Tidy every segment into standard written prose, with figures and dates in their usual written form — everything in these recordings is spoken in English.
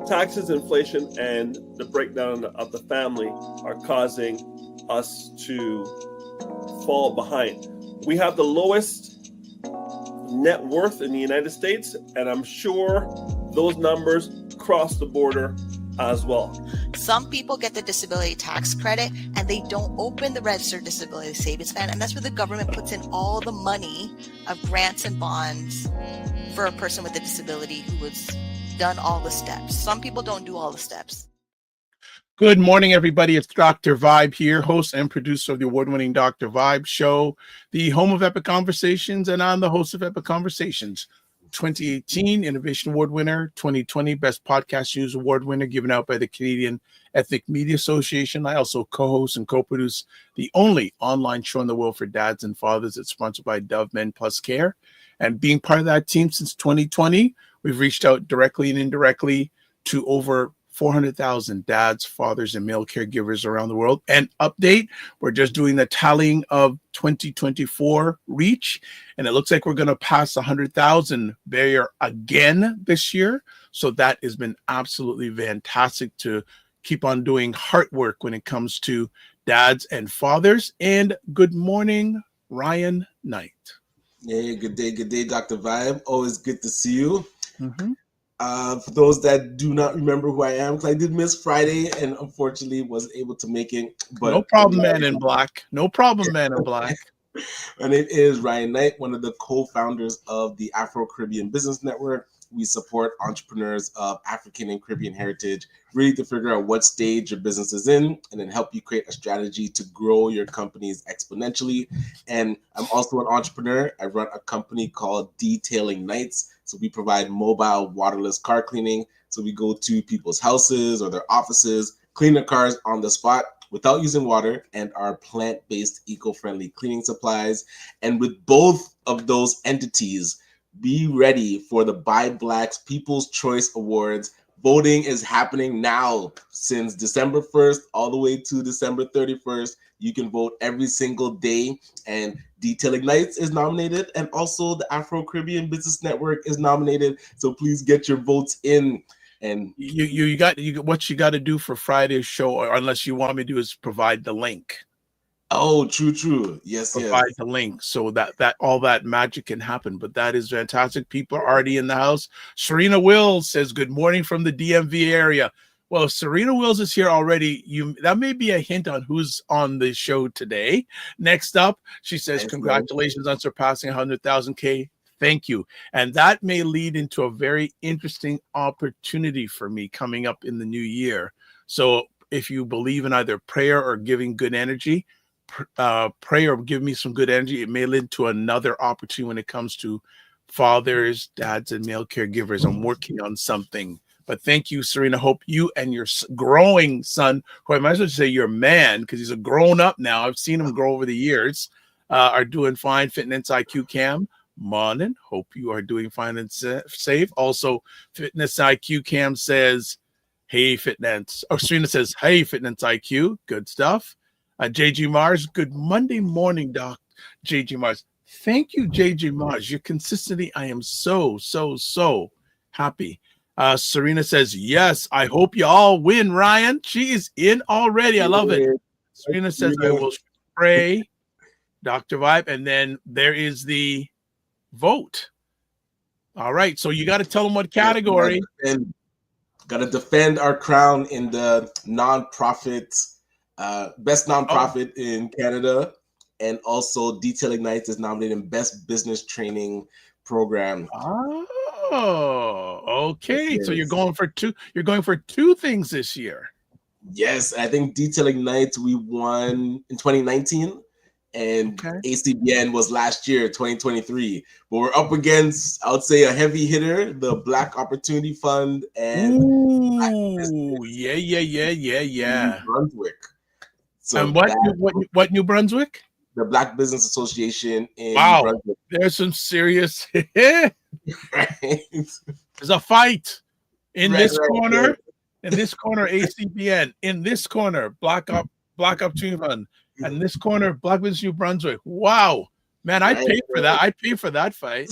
taxes, inflation, and the breakdown of the family are causing us to fall behind. We have the lowest net worth in the United States, and I'm sure those numbers cross the border as well. Some people get the disability tax credit and they don't open the registered disability savings plan, and that's where the government puts in all the money of grants and bonds for a person with a disability who has done all the steps. Some people don't do all the steps. Good morning, everybody. It's Dr. Vibe here, host and producer of the award-winning Dr. Vibe Show, the home of Epic Conversations, and I'm the host of Epic Conversations. 2018 Innovation Award winner, 2020 Best Podcast News Award winner given out by the Canadian Ethnic Media Association. I also co-host and co-produce the only online show in the world for dads and fathers. It's sponsored by Dove Men Plus Care. And being part of that team since 2020, we've reached out directly and indirectly to over 400,000 dads, fathers, and male caregivers around the world. And update, we're just doing the tallying of 2024 reach, and it looks like we're going to pass 100,000 barrier again this year. So that has been absolutely fantastic to keep on doing heart work when it comes to dads and fathers. And good morning, Ryan Knight. Hey, good day, Dr. Vibe. Always good to see you. Mm-hmm. For those that do not remember who I am, because I did miss Friday and unfortunately wasn't able to make it. But no problem, man in black. No problem, man in black. My name is Ryan Knight, one of the co-founders of the Afro Caribbean Business Network. We support entrepreneurs of African and Caribbean heritage, really to figure out what stage your business is in and then help you create a strategy to grow your companies exponentially. And I'm also an entrepreneur. I run a company called Detailing Nights. So we provide mobile waterless car cleaning. So we go to people's houses or their offices, clean their cars on the spot without using water, and our plant-based eco-friendly cleaning supplies. And with both of those entities, be ready for the Buy Blacks People's Choice Awards. Voting is happening now since December 1st all the way to December 31st. You can vote every single day, and Detailing Nights is nominated, and also the Afro Caribbean Business Network is nominated. So please get your votes in. And you got what you got to do for Friday's show, or unless you want me to do, is provide the link. Oh, true. Yes, provide the link so that all that magic can happen. But that is fantastic. People are already in the house. Serena Wills says, good morning from the DMV area. Well, if Serena Wills is here already, that may be a hint on who's on the show today. Next up, she says, congratulations on surpassing 100,000 K. Thank you. And that may lead into a very interesting opportunity for me coming up in the new year. So if you believe in either prayer or giving good energy, pray or give me some good energy, it may lead to another opportunity when it comes to fathers, dads, and male caregivers. I'm working on something. But thank you, Serena. Hope you and your growing son, who I might as well say your man, because he's a grown up now. I've seen him grow over the years, are doing fine. Fitness IQ Cam, morning. Hope you are doing fine and safe. Also, Fitness IQ Cam says, hey, Fitness. Oh, Serena says, hey, Fitness IQ. Good stuff. JG Mars, good Monday morning, Doc. JG Mars. Thank you, JG Mars. Your consistency, I am so happy. Serena says, yes, I hope you all win, Ryan. She is in already. I love it. Serena says, I will pray, Dr. Vibe. And then there is the vote. All right. So you got to tell them what category. Got to defend our crown in the nonprofit, best nonprofit in Canada. And also Detailing Nights is nominated in Best Business Training Program. Oh, okay. So you're going for two things this year. Yes, I think Detailing Nights we won in 2019, and ACBN was last year, 2023. But we're up against, I would say, a heavy hitter, the Black Opportunity Fund and New Brunswick. So and what New Brunswick? The Black Business Association in New Brunswick. There's some serious right. There's a fight in this corner. In this corner, ACBN. In this corner, Black Opportunity Fund. And this corner, Black Business New Brunswick. Wow, man, I paid for that. I paid for that fight.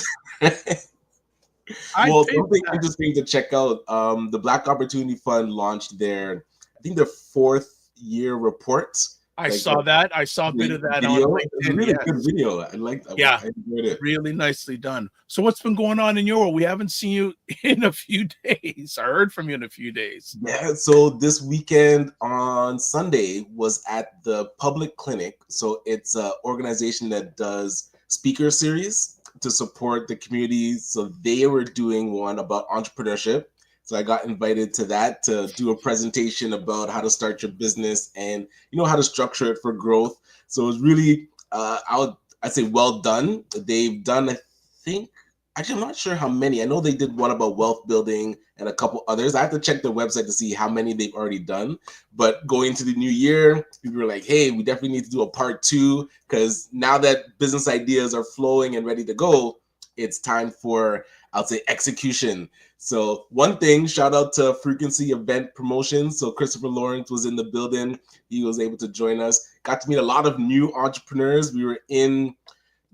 Well, paid something for that. interesting to check out. The Black Opportunity Fund launched I think their 4th year report. I Like saw that. I saw a bit of that on video. It's a LinkedIn. really Yes. good video. I liked that. Yeah. I enjoyed it. Really nicely done. So what's been going on in your world? We haven't seen you in a few days. I heard from you in a few days. Yeah, so this weekend on Sunday was at the Public Clinic. So it's an organization that does speaker series to support the community. So they were doing one about entrepreneurship. So I got invited to that to do a presentation about how to start your business and how to structure it for growth. So it was really I'd say well done. They've done, I think, actually I'm not sure how many. I know they did one about wealth building and a couple others. I have to check their website to see how many they've already done. But going into the new year, people were like, hey, we definitely need to do a part 2 because now that business ideas are flowing and ready to go, it's time for, I'll say, execution. So one thing, shout out to Frequency Event Promotions. So Christopher Lawrence was in the building. He was able to join us. Got to meet a lot of new entrepreneurs. We were in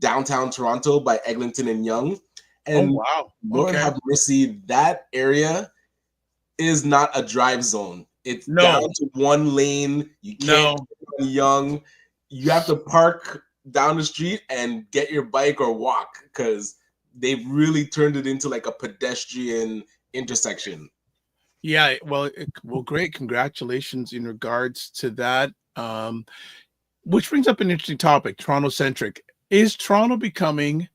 downtown Toronto by Eglinton and Yonge. And wow. Lord have mercy, that area is not a drive zone. It's down to one lane. You can't get young. You have to park down the street and get your bike or walk because they've really turned it into like a pedestrian intersection. Yeah, well, great. Congratulations in regards to that. Which brings up an interesting topic, Toronto-centric. Is Toronto becoming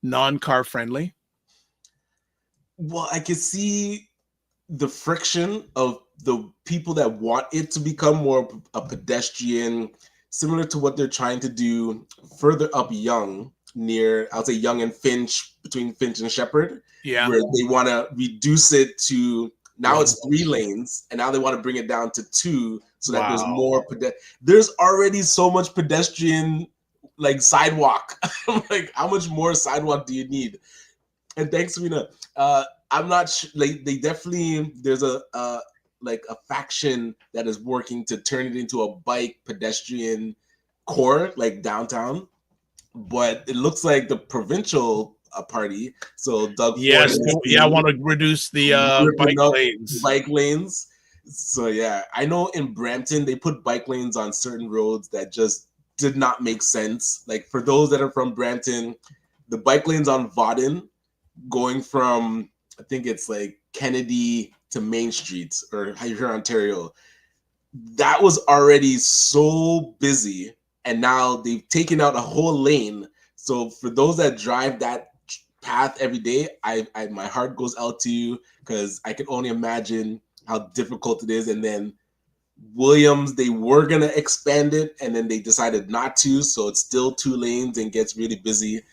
non-car friendly? Well, I can see the friction of the people that want it to become more a pedestrian, similar to what they're trying to do further up Yonge, near, I'll say Yonge and Finch, between Finch and Shepherd, where they want to reduce it to, now it's 3 lanes, and now they want to bring it down to 2 so that there's more, there's already so much pedestrian like sidewalk. Like, how much more sidewalk do you need? And thanks, Serena. I'm not sure. Like, they definitely, there's a faction that is working to turn it into a bike pedestrian core, like downtown. But it looks like the provincial party. So Doug Ford, I want to reduce the bike lanes. So yeah, I know in Brampton they put bike lanes on certain roads that just did not make sense. Like, for those that are from Brampton, the bike lanes on Vaughan going from, I think it's like Kennedy to Main Street or here, Ontario, that was already so busy. And now they've taken out a whole lane. So for those that drive that path every day, I my heart goes out to you, because I can only imagine how difficult it is. And then Williams, they were gonna expand it, and then they decided not to, so it's still 2 lanes and gets really busy.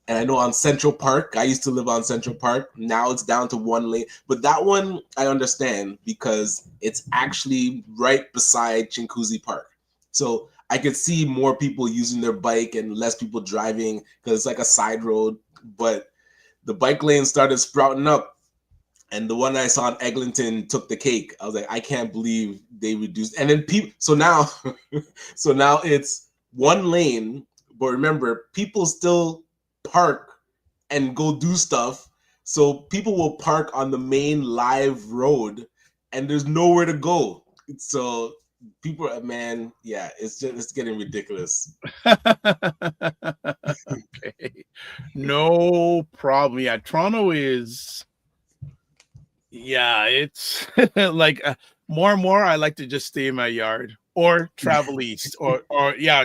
And I know on Central Park, I used to live on Central Park, now it's down to 1 lane. But that one I understand because it's actually right beside Chinguacousy Park. So I could see more people using their bike and less people driving because it's like a side road. But the bike lane started sprouting up, and the one I saw in Eglinton took the cake. I was like, I can't believe they reduced. And then people, so now it's 1 lane. But remember, people still park and go do stuff. So people will park on the main live road, and there's nowhere to go. So people are, man, yeah, it's getting ridiculous. Okay, no problem. Yeah, Toronto is, it's like more and more I like to just stay in my yard or travel east or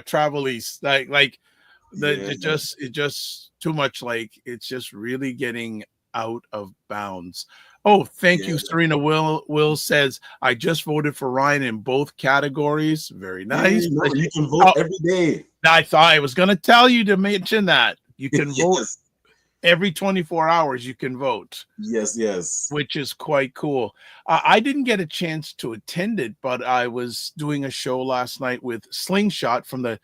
travel east. It just too much. Like, it's just really getting out of bounds. Oh, thank you, Serena. Will says, I just voted for Ryan in both categories. Very nice. You can vote every day. I thought I was going to tell you to mention that. You can vote every 24 hours. You can vote. Yes. Which is quite cool. I didn't get a chance to attend it, but I was doing a show last night with Slingshot from the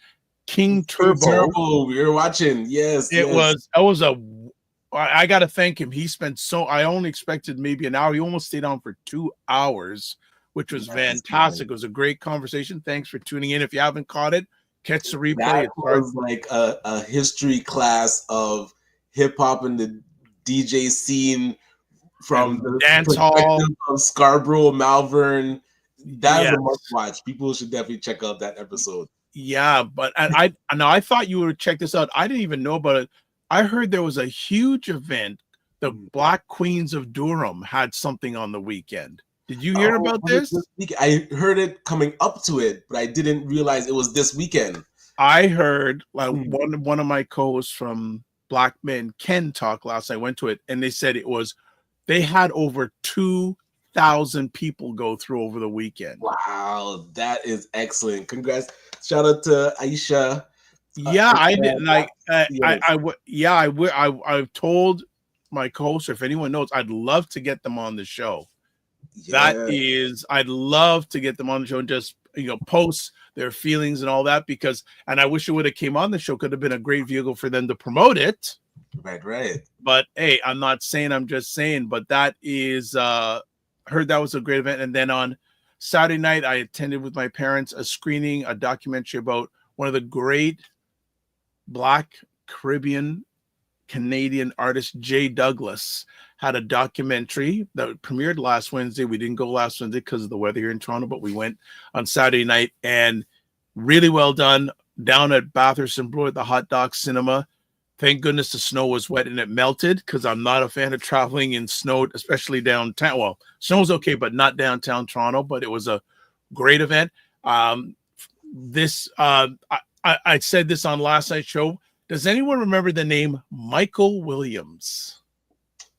King Turbo. We were watching. Yes. I got to thank him. He spent I only expected maybe an hour. He almost stayed on for 2 hours, which was fantastic. It was a great conversation. Thanks for tuning in. If you haven't caught it, catch the replay. That was like a history class of hip hop and the DJ scene from the dance hall perspective of Scarborough, Malvern. That is Yes. a must watch. People should definitely check out that episode. Yeah, but I thought you would check this out. I didn't even know about it. I heard there was a huge event. The Black Queens of Durham had something on the weekend. Did you hear about this? I heard it coming up to it, but I didn't realize it was this weekend. I heard like one of my co-hosts from Black Men Ken talk last night. I went to it and they said they had over 2,000 people go through over the weekend. Wow, that is excellent. Congrats. Shout out to Aisha. Yeah, I didn't like I've told my co-host, if anyone knows, I'd love to get them on the show. Yeah. I'd love to get them on the show and just post their feelings and all that, and I wish it would have came on the show. Could have been a great vehicle for them to promote it. Right. But hey, I'm not saying, I'm just saying, but that is heard that was a great event. And then on Saturday night, I attended with my parents a screening, a documentary about one of the great Black Caribbean Canadian artist, Jay Douglas, had a documentary that premiered last Wednesday. We didn't go last Wednesday because of the weather here in Toronto, but we went on Saturday night, and really well done down at Bathurst and Bloor at the Hot Dog Cinema. Thank goodness the snow was wet and it melted, because I'm not a fan of traveling in snow, especially downtown. Well, snow's okay, but not downtown Toronto. But it was a great event. I said this on last night's show. Does anyone remember the name Michael Williams?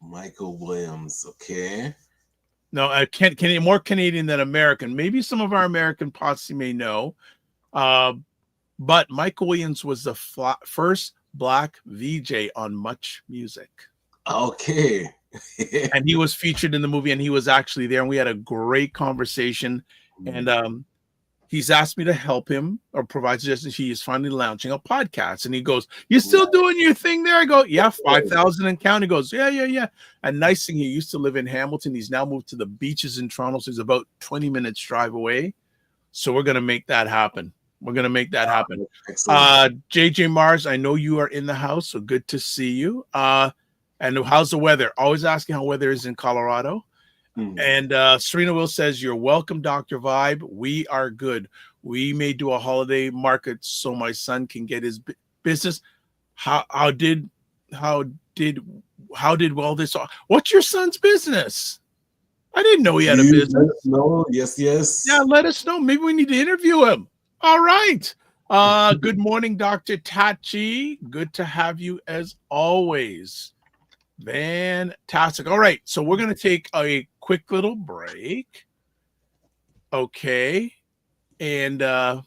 Michael Williams, okay. No, more Canadian than American. Maybe some of our American posse may know. But Michael Williams was the first Black VJ on Much Music. Okay. And he was featured in the movie, and he was actually there, and we had a great conversation. And he's asked me to help him or provide suggestions. He is finally launching a podcast, and he goes, "You still doing your thing there?" I go, "Yeah, 5,000 and counting." He goes, yeah. And nice thing, he used to live in Hamilton. He's now moved to the beaches in Toronto, so he's about 20 minutes drive away. So we're gonna make that happen. JJ Mars, I know you are in the house, so good to see you. And how's the weather? Always asking how weather is in Colorado. And Serena Will says, "You're welcome, Dr. Vibe. We are good. We may do a holiday market so my son can get his business." How did all this? What's your son's business? I didn't know he had a business. No, yes. Yeah, let us know. Maybe we need to interview him. All right. Good morning, Dr. Tachi. Good to have you as always. Fantastic. All right, so we're going to take a quick little break. Okay. And our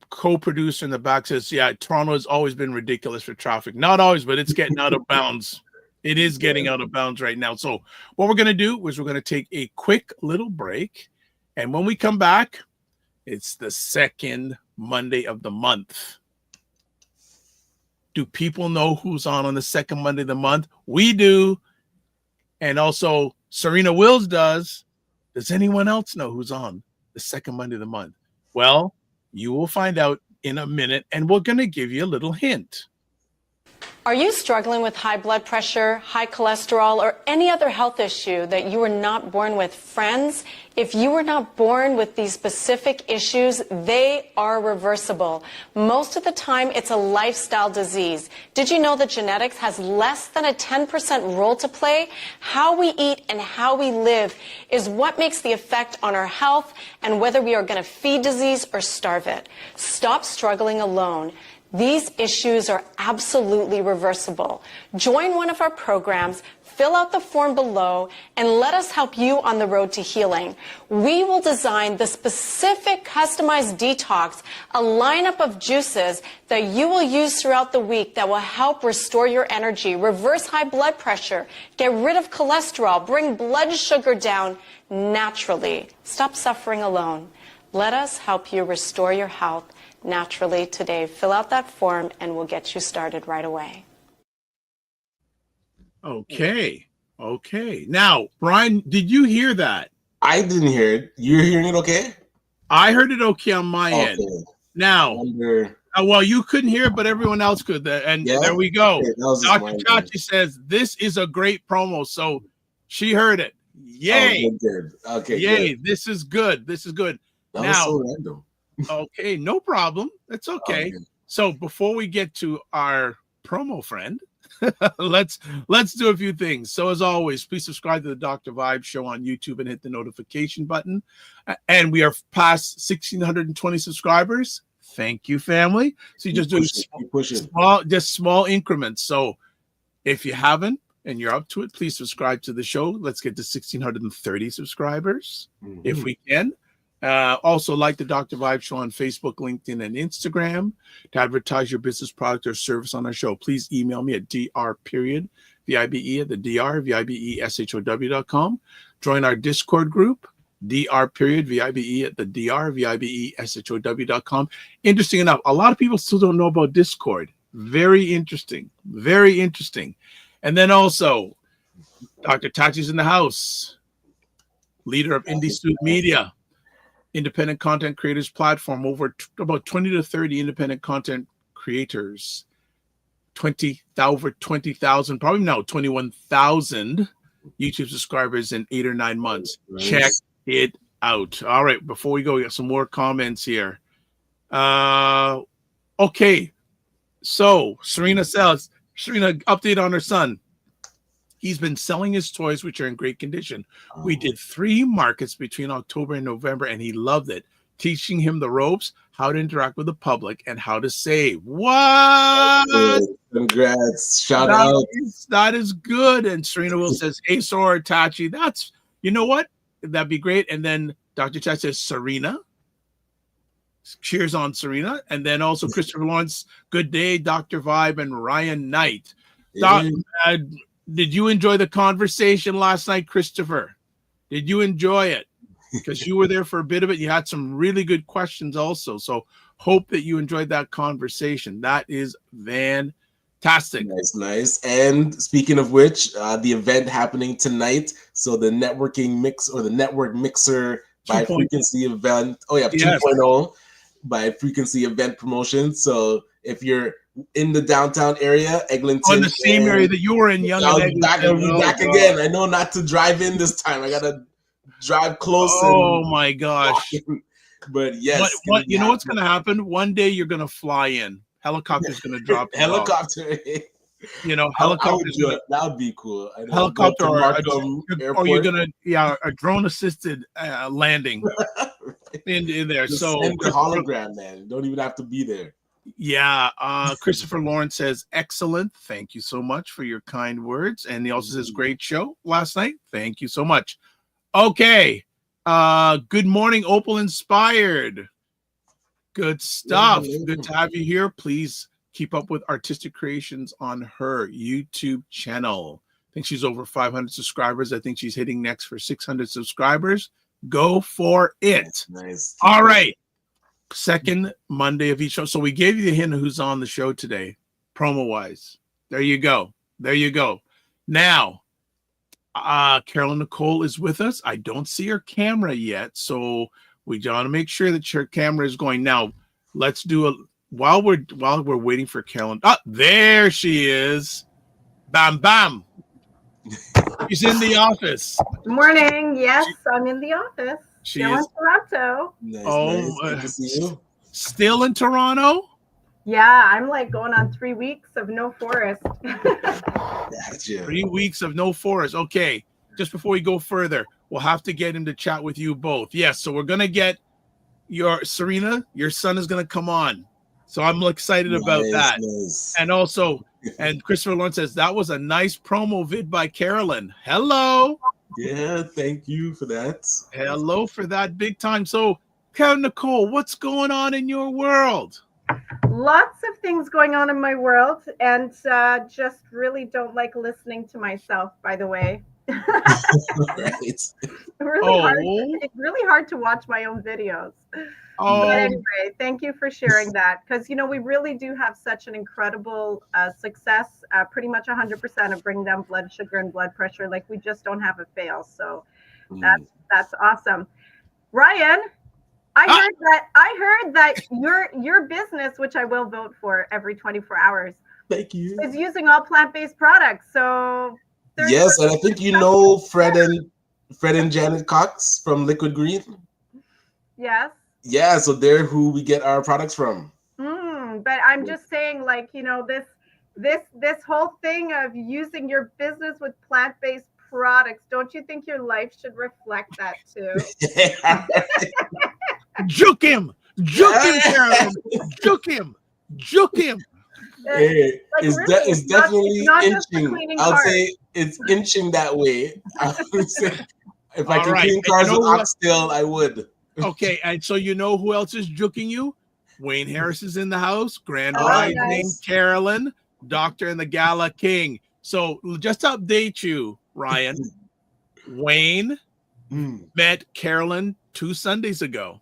co-producer in the back says, yeah, Toronto has always been ridiculous for traffic. Not always, but it's getting out of bounds. It is getting out of bounds right now. So what we're going to do is we're going to take a quick little break. And when we come back, it's the second Monday of the month. Do people know who's on the second Monday of the month? We do. And also Serena Wills does. Does anyone else know who's on the second Monday of the month? Well, you will find out in a minute, and we're going to give you a little hint. Are you struggling with high blood pressure, high cholesterol, or any other health issue that you were not born with? Friends, if you were not born with these specific issues, they are reversible. Most of the time, it's a lifestyle disease. Did you know that genetics has less than a 10% role to play? How we eat and how we live is what makes the effect on our health and whether we are going to feed disease or starve it. Stop struggling alone. These issues are absolutely reversible. Join one of our programs, fill out the form below, and let us help you on the road to healing. We will design the specific customized detox, a lineup of juices that you will use throughout the week that will help restore your energy, reverse high blood pressure, get rid of cholesterol, bring blood sugar down naturally. Stop suffering alone. Let us help you restore your health naturally today. Fill out that form and we'll get you started right away. Okay. Now, Brian, did you hear that? I didn't hear it. You're hearing it okay? I heard it okay on my end. Now, Well, you couldn't hear it, but everyone else could. And Yeah? there we go. Okay, that was just Dr. mine, Chachi says this is a great promo. So she heard it. Yay. Oh, good. Okay, Yay. good. This is good. This is good. That Now, was so random. okay, no problem. That's okay. Okay. So before we get to our promo friend, let's do a few things. So as always, please subscribe to the Dr. Vibe Show on YouTube and hit the notification button. And we are past 1,620 subscribers. Thank you, family. So you just do small increments. So if you haven't and you're up to it, please subscribe to the show. Let's get to 1,630 subscribers if we can. Also, like the Dr. Vibe Show on Facebook, LinkedIn, and Instagram. To advertise your business product or service on our show, please email me at dr.vibe@thedrbeshow.com. Join our Discord group, dr.vibe@thedrbeshow.com. Interesting enough, a lot of people still don't know about Discord. Very interesting. Very interesting. And then also, Dr. Tachi's in the house, leader of Indie Suit Media, independent content creators platform, over about 20 to 30 independent content creators, over 20,000, probably now 21,000 YouTube subscribers in 8 or 9 months. Nice. Check it out. All right, before we go, we got some more comments here. Okay, so Serena update on her son. He's been selling his toys, which are in great condition. We did 3 markets between October and November, and he loved it. Teaching him the ropes, how to interact with the public, and how to save. What? Congrats. Shout out. That is good. And Serena Will says, hey, Sora Tachi. That's, you know what? That'd be great. And then Dr. Chat says, Serena. Cheers on Serena. And then also Christopher Lawrence, good day, Dr. Vibe, and Ryan Knight. Did you enjoy the conversation last night, Christopher? Did you enjoy it? Because you were there for a bit of it. You had some really good questions also. So hope that you enjoyed that conversation. That is fantastic. Nice. And speaking of which, the event happening tonight. So the networking mix, or the network mixer by frequency event. Oh yeah, 2.0 by frequency event promotion. So if you're in the downtown area, Eglinton, in the same area that you were in, I'll be back again. I know not to drive in this time. I gotta drive close. Oh my gosh! But yes, you know what's gonna happen? One day you're gonna fly in. Helicopter's gonna drop. Helicopter. Helicopter. That would be cool. Helicopter, or you're gonna a drone assisted landing in there. Just so send the hologram, man. You don't even have to be there. Yeah, Christopher Lawrence says, excellent. Thank you so much for your kind words. And he also says, great show last night. Thank you so much. Okay. Good morning, Opal Inspired. Good stuff. Good to have you here. Please keep up with artistic creations on her YouTube channel. I think she's over 500 subscribers. I think she's hitting next for 600 subscribers. Go for it. Nice. All right. Second Monday of each show. So we gave you the hint of who's on the show today, promo-wise. There you go. Now, Carolyn Nichol is with us. I don't see her camera yet, so we want to make sure that her camera is going. Now, let's do while we're waiting for Carolyn. There she is. Bam, bam. She's in the office. Good morning. Yes, I'm in the office. She still is in Toronto. Nice. Good to see you. Still in Toronto? Yeah, I'm like going on 3 weeks of no forest. Gotcha. 3 weeks of no forest. Okay. Just before we go further, we'll have to get him to chat with you both. Yes. So we're going to get Serena, your son is going to come on. So I'm excited about that. Nice. And also, and Christopher Lawrence says, that was a nice promo vid by Carolyn. Hello. Yeah, thank you for that. Hello for that, big time. So, Carolyn Nichol, what's going on in your world? Lots of things going on in my world, and just really don't like listening to myself, by the way. Right. Really hard to watch my own videos. But anyway, thank you for sharing that, because we really do have such an incredible success. Pretty much 100% of bring down blood sugar and blood pressure. Like, we just don't have a fail. So that's awesome. Ryan, I heard that your business, which I will vote for every 24 hours, Thank you. is using all plant-based products. So Yes, and I think you know Fred and Janet Cox from Liquid Green. Yes. Yeah, so they're who we get our products from. But I'm just saying, like, you know, this whole thing of using your business with plant-based products, don't you think your life should reflect that too? Juke him, Carolyn. Juke him. Hey, Like, it's definitely not just the inching. cleaning I'll cars. say it's inching that way. I would say if I All can right. clean cars You know with what? oxtail, I would. Okay, and so you know who else is juking you? Wayne Harris is in the house. Grand Oh, Rising, nice. Carolyn, Doctor and the Gala King. So just to update you, Ryan, Wayne met Carolyn 2 Sundays ago.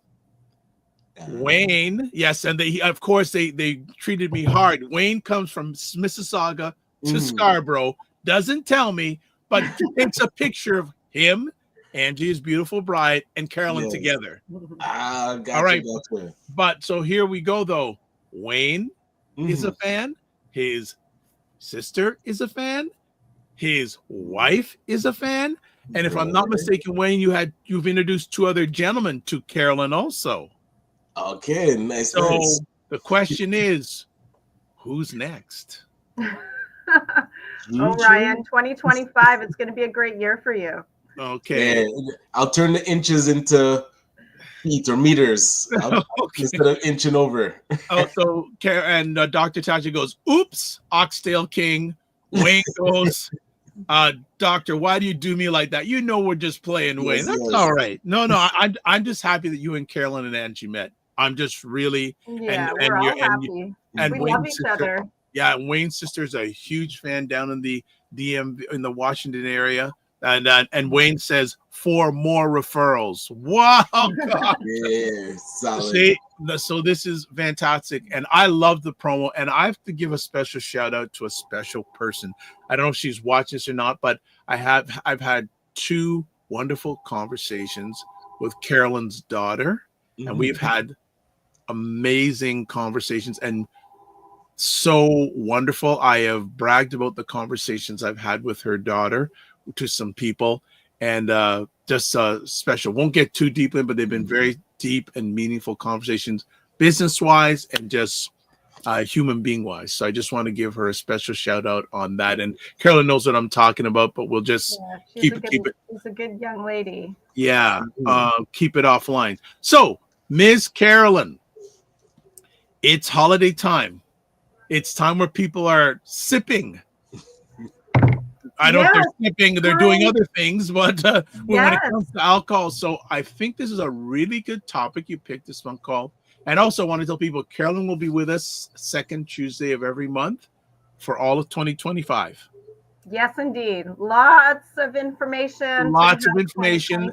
Wayne, yes, and they of course they treated me hard. Wayne comes from Mississauga to Scarborough, doesn't tell me, but takes a picture of him, Angie, his beautiful bride, and Carolyn together. Gotcha, All right, gotcha. but so here we go though. Wayne is a fan. His sister is a fan. His wife is a fan. And if I'm not mistaken, Wayne, you've introduced 2 other gentlemen to Carolyn also. Okay, nice. So nice. the question is, who's next? Oh, Ryan, 2025, it's going to be a great year for you. Okay. Yeah, I'll turn the inches into feet or meters instead of inching over. So Dr. Tasha goes, oops, Oxtail King. Wayne goes, Doctor, why do you do me like that? You know we're just playing, Wayne. That's all right. No, I'm just happy that you and Carolyn and Angie met. I'm just really we're all happy. And we Wayne's love each sister, other. Yeah, Wayne's sister is a huge fan down in the DMV in the Washington area. And Wayne says 4 more referrals. Wow, God. Yeah, solid. See, so this is fantastic, and I love the promo. And I have to give a special shout out to a special person. I don't know if she's watching this or not, but I've had 2 wonderful conversations with Carolyn's daughter, and we've had amazing conversations and so wonderful. I have bragged about the conversations I've had with her daughter to some people, and just special. Won't get too deep in, but they've been very deep and meaningful conversations, business-wise and just human being-wise. So I just want to give her a special shout out on that. And Carolyn knows what I'm talking about, but we'll just keep it. She's a good young lady. Yeah, keep it offline. So, Ms. Carolyn, it's holiday time. It's time where people are sipping. I don't know if they're sipping, they're doing other things, but when it comes to alcohol, so I think this is a really good topic you picked, this one called. And also I want to tell people, Carolyn will be with us 2nd Tuesday of every month for all of 2025. Yes, indeed. Lots of information. Lots of information.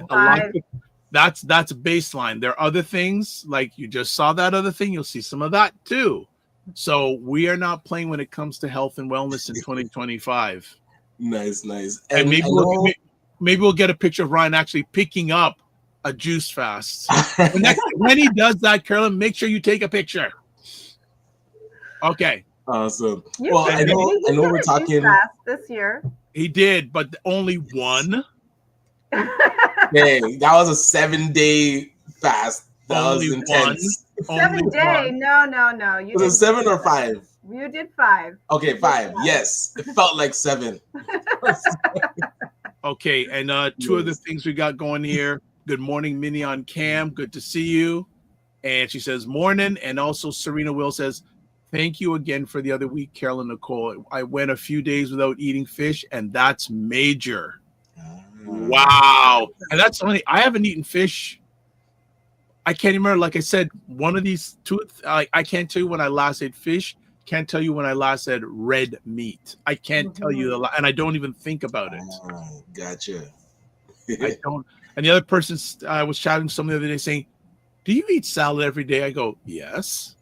That's a baseline. There are other things, like you just saw that other thing. You'll see some of that too. So we are not playing when it comes to health and wellness in 2025. Nice. And maybe we'll get a picture of Ryan actually picking up a juice fast. When he does that, Carolyn, make sure you take a picture. Okay. Awesome. Well, I know we're talking this year. He did, but only one. Dang, that was a 7-day fast. That only was intense. 7 day? No. Was it 7 or 5? You did 5. Okay, 5. Yes, it felt like 7. Okay, and 2 other things we got going here. Good morning, Minnie on cam. Good to see you. And she says morning. And also Serena Will says, thank you again for the other week, Carolyn Nicol. I went a few days without eating fish, and that's major. Wow. And that's only, I haven't eaten fish. I can't remember. Like I said, one of these 2, I can't tell you when I last ate fish. Can't tell you when I last had red meat. I can't tell you and I don't even think about it. Gotcha. I don't. And the other person, I was chatting with someone the other day saying, do you eat salad every day? I go, yes.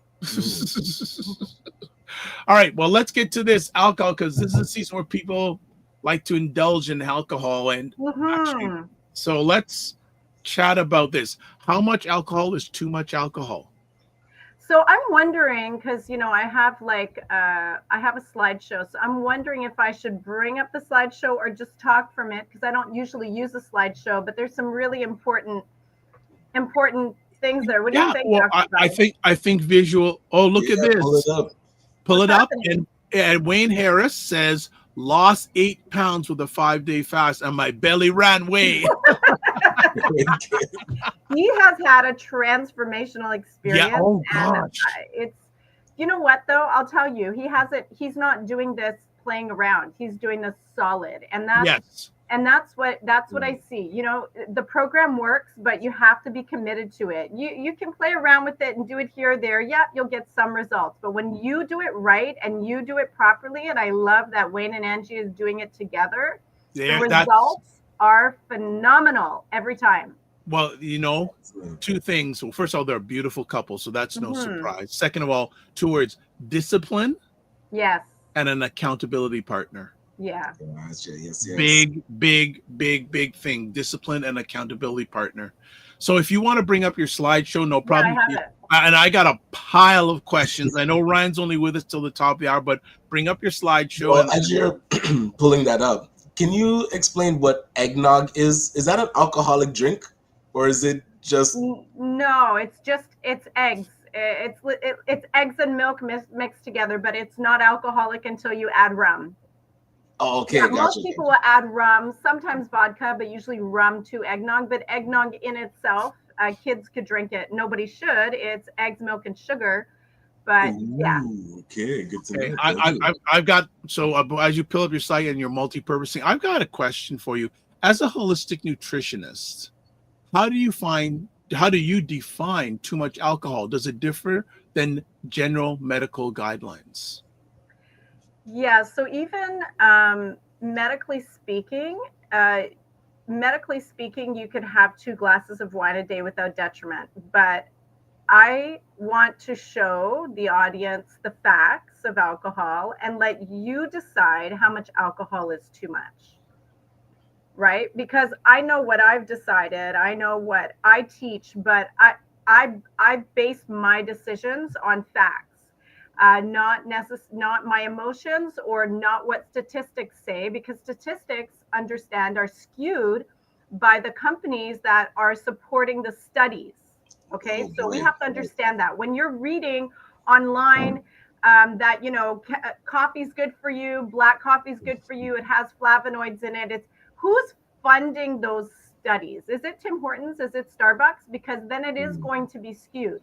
All right, well, let's get to this alcohol, because this is a season where people like to indulge in alcohol. And actually, so let's chat about this. How much alcohol is too much alcohol? So I'm wondering, because I have I have a slideshow, so I'm wondering if I should bring up the slideshow or just talk from it, because I don't usually use a slideshow, but there's some really important things there. What do you think, Well, Dr. I think visual. Oh, look at this. Pull it up. Pull it What's up, and Wayne Harris says lost 8 pounds with a 5-day fast, and my belly ran away. He has had a transformational experience. Yeah. Oh and gosh. it's you know what though, I'll tell you, he's not doing this playing around. He's doing this solid, and that's what I see. The program works, but you have to be committed to it. You can play around with it and do it here or there. Yeah, you'll get some results, but when you do it right and you do it properly, and I love that Wayne and Angie is doing it together, the results are phenomenal every time. Well, two things. Well, first of all, they're a beautiful couple, so that's no surprise. Second of all, 2 words: discipline. Yes. And an accountability partner. Yeah. Yes. Big thing. Discipline and accountability partner. So if you want to bring up your slideshow, no problem. Yeah, I have it. And I got a pile of questions. I know Ryan's only with us till the top of the hour, but bring up your slideshow. Well, as you're pulling that up, can you explain what eggnog is? Is that an alcoholic drink, or is it just? No, it's eggs. It's eggs and milk mixed together, but it's not alcoholic until you add rum. Oh, okay. Yeah, most people will add rum, sometimes vodka, but usually rum to eggnog. But eggnog in itself, kids could drink it. Nobody should. It's eggs, milk, and sugar. But yeah. Okay, good to know. I've got, so as you pull up your site and you're multi-purposing, I've got a question for you. As a holistic nutritionist, how do you define too much alcohol? Does it differ than general medical guidelines? Yeah, so even medically speaking, you could have 2 glasses of wine a day without detriment. But I want to show the audience the facts of alcohol and let you decide how much alcohol is too much. Right? Because I know what I've decided, I know what I teach, but I base my decisions on facts, not my emotions or not what statistics say, because statistics, understand, are skewed by the companies that are supporting the studies. Okay, so we have to understand that when you're reading online that coffee's good for you, black coffee's good for you, it has flavonoids in it. It's who's funding those studies? Is it Tim Hortons? Is it Starbucks? Because then it is going to be skewed.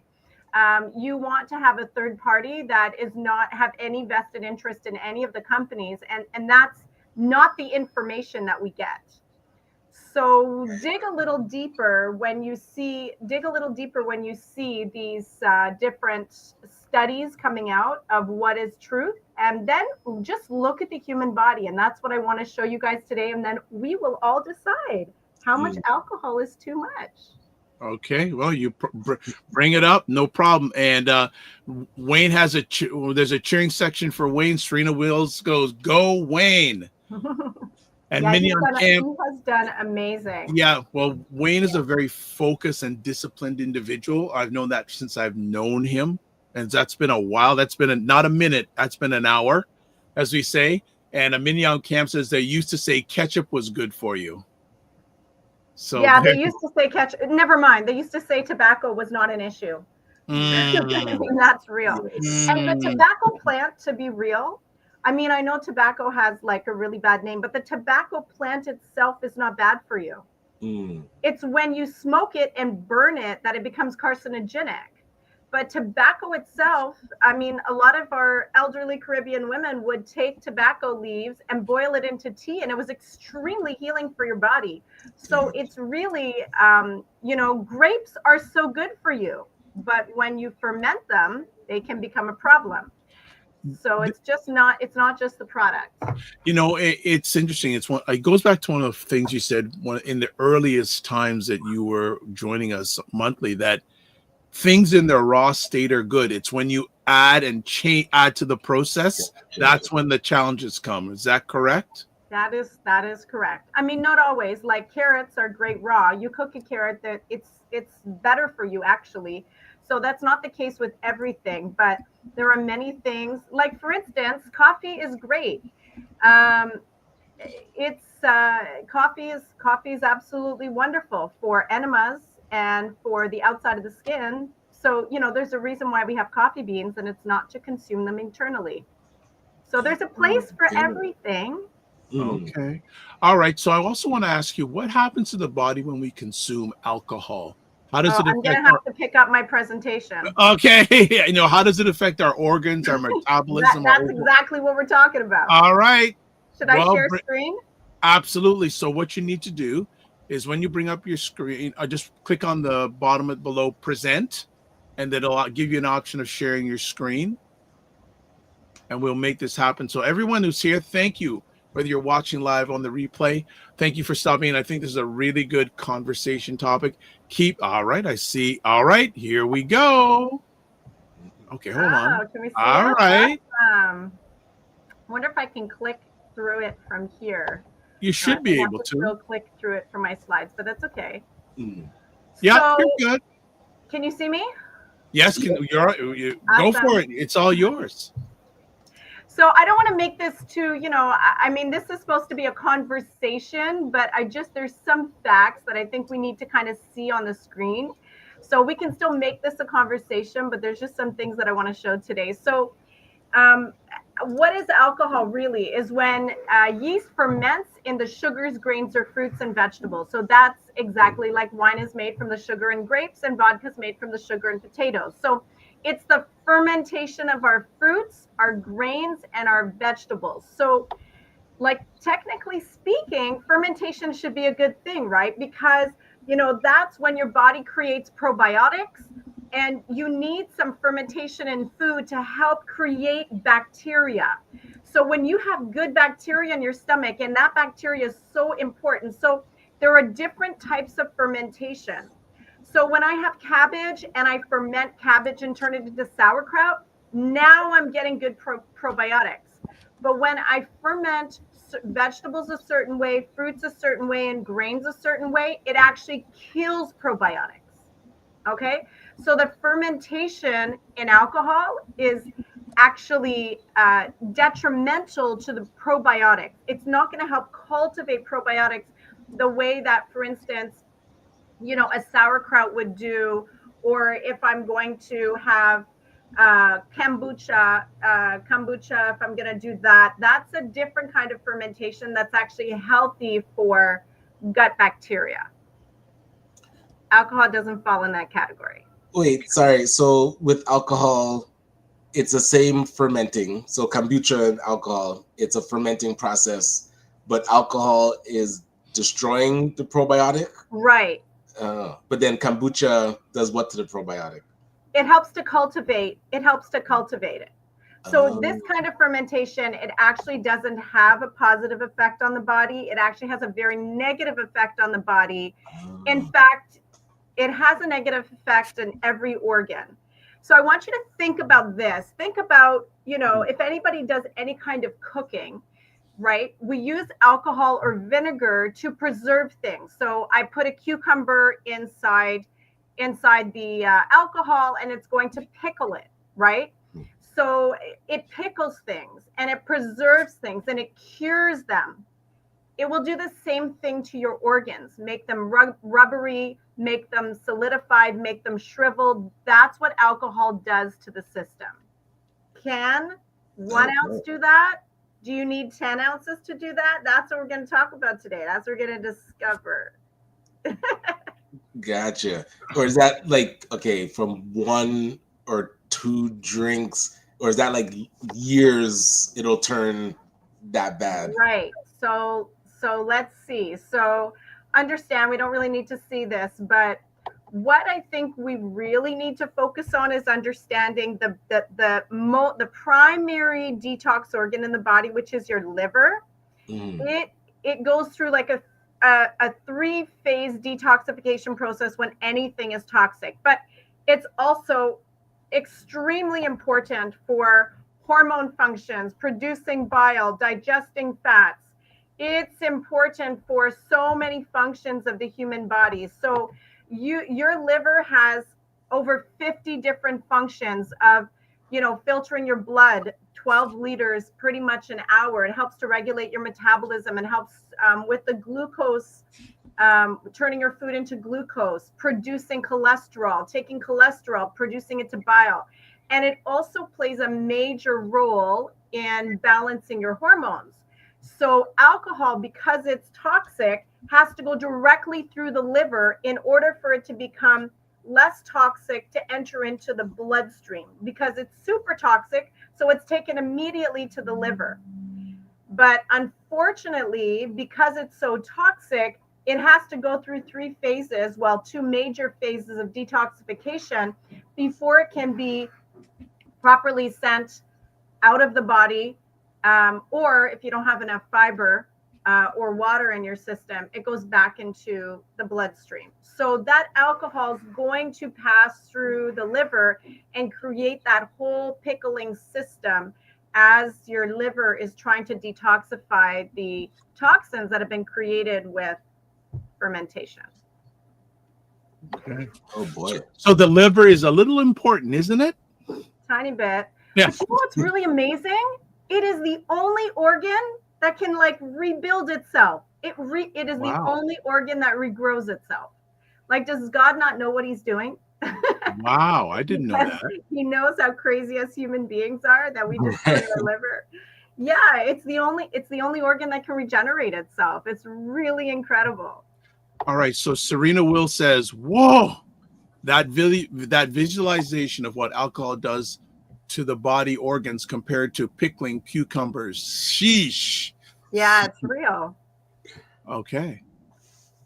You want to have a third party that is not have any vested interest in any of the companies, and that's not the information that we get. So dig a little deeper when you see these different studies coming out of what is truth, and then just look at the human body. And that's what I want to show you guys today. And then we will all decide how much alcohol is too much. Okay, well, you bring it up, no problem. And Wayne has there's a cheering section for Wayne. Serena Wills goes, "Go Wayne!" And he has done amazing. Yeah, well, Wayne is a very focused and disciplined individual. I've known that since I've known him, and that's been a while. That's been not a minute. That's been an hour, as we say. And a Mignon Camp says they used to say ketchup was good for you. So yeah, they used to say ketchup. Never mind. They used to say tobacco was not an issue. And that's real. And the tobacco plant, to be real, I mean, I know tobacco has like a really bad name, but the tobacco plant itself is not bad for you. It's when you smoke it and burn it that it becomes carcinogenic. But tobacco itself, I mean, a lot of our elderly Caribbean women would take tobacco leaves and boil it into tea, and it was extremely healing for your body. So it's really, grapes are so good for you, but when you ferment them, they can become a problem. So it's not just the product. It's interesting. It goes back to one of the things you said in the earliest times that you were joining us monthly, that things in their raw state are good. It's when you add to the process, that's when the challenges come. Is that correct? That is correct. I mean, not always. Like carrots are great raw. You cook a carrot, that it's better for you actually. So that's not the case with everything, but there are many things. Like for instance, coffee is great. Um, it's coffee is absolutely wonderful for enemas and for the outside of the skin. So there's a reason why we have coffee beans, and it's not to consume them internally. So there's a place for everything. Okay. All right. So I also want to ask you, what happens to the body when we consume alcohol? How does Oh, it I'm gonna affect have to pick up my presentation. Okay. How does it affect our organs, our metabolism? That's exactly what we're talking about. All right. Should I Well, share screen? absolutely. So what you need to do is when you bring up your screen, just click on the bottom below present, and then it'll give you an option of sharing your screen. And we'll make this happen. So everyone who's here, thank you. Whether you're watching live on the replay, thank you for stopping. And I think this is a really good conversation topic. All right, I see. All right, here we go. Okay, hold on. Can we see All it? right. I wonder if I can click through it from here. You should be I have able to. still click through it for my slides, but that's okay. Yeah, So, you're good. can you see me? Yes, you go for it. It's all yours. So I don't want to make this too, I mean, this is supposed to be a conversation, but there's some facts that I think we need to kind of see on the screen. So we can still make this a conversation, but there's just some things that I want to show today. So what is alcohol really is when yeast ferments in the sugars, grains, or fruits and vegetables. So that's exactly like wine is made from the sugar in grapes and vodka is made from the sugar in potatoes. So it's the fermentation of our fruits, our grains, and our vegetables. So like technically speaking, fermentation should be a good thing, right? Because that's when your body creates probiotics, and you need some fermentation in food to help create bacteria. So when you have good bacteria in your stomach, and that bacteria is so important. So there are different types of fermentation. So when I have cabbage and I ferment cabbage and turn it into sauerkraut, now I'm getting good probiotics. But when I ferment vegetables a certain way, fruits a certain way, and grains a certain way, it actually kills probiotics. Okay? So the fermentation in alcohol is actually detrimental to the probiotics. It's not going to help cultivate probiotics the way that, for instance, a sauerkraut would do, or if I'm going to have kombucha, if I'm going to do that, that's a different kind of fermentation that's actually healthy for gut bacteria. Alcohol doesn't fall in that category. Wait, sorry. So with alcohol, it's the same fermenting. So kombucha and alcohol, it's a fermenting process, but alcohol is destroying the probiotic. Right. But then kombucha does what to the probiotic? It helps to cultivate. It So this kind of fermentation, it actually doesn't have a positive effect on the body. It actually has a very negative effect on the body. In fact, it has a negative effect in every organ. So I want you to think about this. Think about, if anybody does any kind of cooking, right? We use alcohol or vinegar to preserve things. So I put a cucumber inside the alcohol, and it's going to pickle it, right? So it pickles things and it preserves things and it cures them. It will do the same thing to your organs, make them rubbery, make them solidified, make them shriveled. That's what alcohol does to the system. Can 1 ounce do that? Do you need 10 ounces to do that? That's what we're going to talk about today. That's what we're going to discover. Gotcha. Or is that like, okay, from 1 or 2 drinks, or is that like years it'll turn that bad? Right. So let's see. So understand, we don't really need to see this, but what I think we really need to focus on is understanding the primary detox organ in the body, which is your liver. It goes through like a 3-phase detoxification process when anything is toxic, but it's also extremely important for hormone functions, producing bile, digesting fats. It's important for so many functions of the human body. So your liver has over 50 different functions of, filtering your blood 12 liters pretty much an hour. It helps to regulate your metabolism and helps with the glucose, turning your food into glucose, producing cholesterol, taking cholesterol, producing it to bile. And it also plays a major role in balancing your hormones. So alcohol, because it's toxic, has to go directly through the liver in order for it to become less toxic to enter into the bloodstream, because it's super toxic. So it's taken immediately to the liver. But unfortunately, because it's so toxic, it has to go through 3 phases, well, 2 major phases of detoxification before it can be properly sent out of the body. Or if you don't have enough fiber or water in your system, it goes back into the bloodstream. So that alcohol is going to pass through the liver and create that whole pickling system as your liver is trying to detoxify the toxins that have been created with fermentation. Okay. Oh boy. So the liver is a little important, isn't it? Tiny bit. Yeah. But you know what's really amazing? It is the only organ that can rebuild itself. It is the only organ that regrows itself. Does God not know what he's doing? Wow, I didn't know that. He knows how crazy us human beings are, that we destroy our liver. Yeah, it's the only organ that can regenerate itself. It's really incredible. All right, so Serena Will says, "Whoa, that visualization of what alcohol does to the body organs compared to pickling cucumbers. Sheesh." Yeah, it's real. Okay.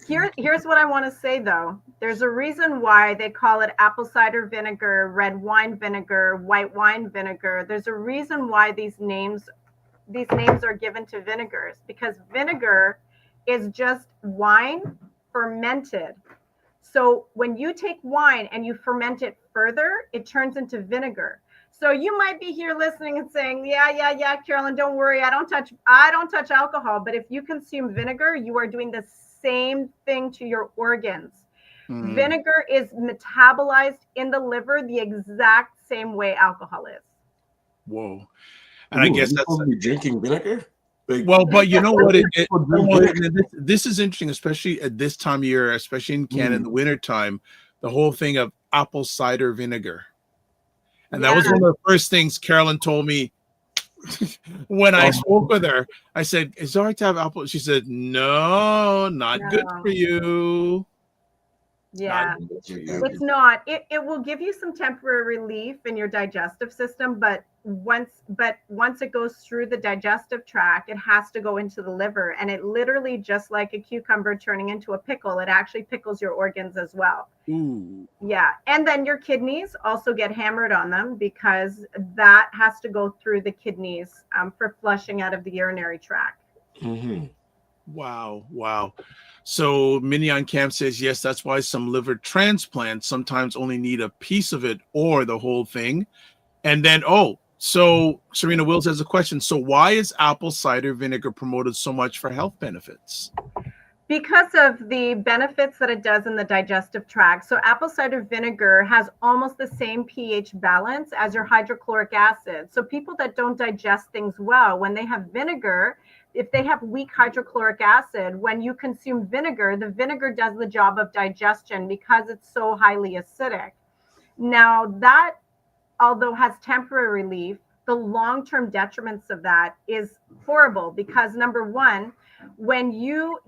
Here's what I want to say, though. There's a reason why they call it apple cider vinegar, red wine vinegar, white wine vinegar. There's a reason why these names are given to vinegars, because vinegar is just wine fermented. So when you take wine and you ferment it further, it turns into vinegar. So you might be here listening and saying, yeah, Carolyn, don't worry. I don't touch alcohol. But if you consume vinegar, you are doing the same thing to your organs. Vinegar is metabolized in the liver the exact same way alcohol is. Whoa. And I guess that's drinking vinegar. Well, but you know what? This is interesting, especially at this time of year, especially in Canada, in the wintertime, the whole thing of apple cider vinegar. And that was one of the first things Carolyn told me when I spoke with her. I said, "Is it all right to have apple?" She said, "No, not good for you." Yeah, it's not. It will give you some temporary relief in your digestive system, but once it goes through the digestive tract, it has to go into the liver, and it literally, just like a cucumber turning into a pickle, it actually pickles your organs as well. Ooh. Yeah, and then your kidneys also get hammered on them, because that has to go through the kidneys for flushing out of the urinary tract. Mm-hmm. Wow. So Mignon Camp says, yes, that's why some liver transplants sometimes only need a piece of it or the whole thing. And then, so Serena Wills has a question. So why is apple cider vinegar promoted so much for health benefits? Because of the benefits that it does in the digestive tract. So apple cider vinegar has almost the same pH balance as your hydrochloric acid. So people that don't digest things well, when they have vinegar, if they have weak hydrochloric acid, when you consume vinegar, the vinegar does the job of digestion because it's so highly acidic. Now that, although has temporary relief, the long-term detriments of that is horrible, because number one, when your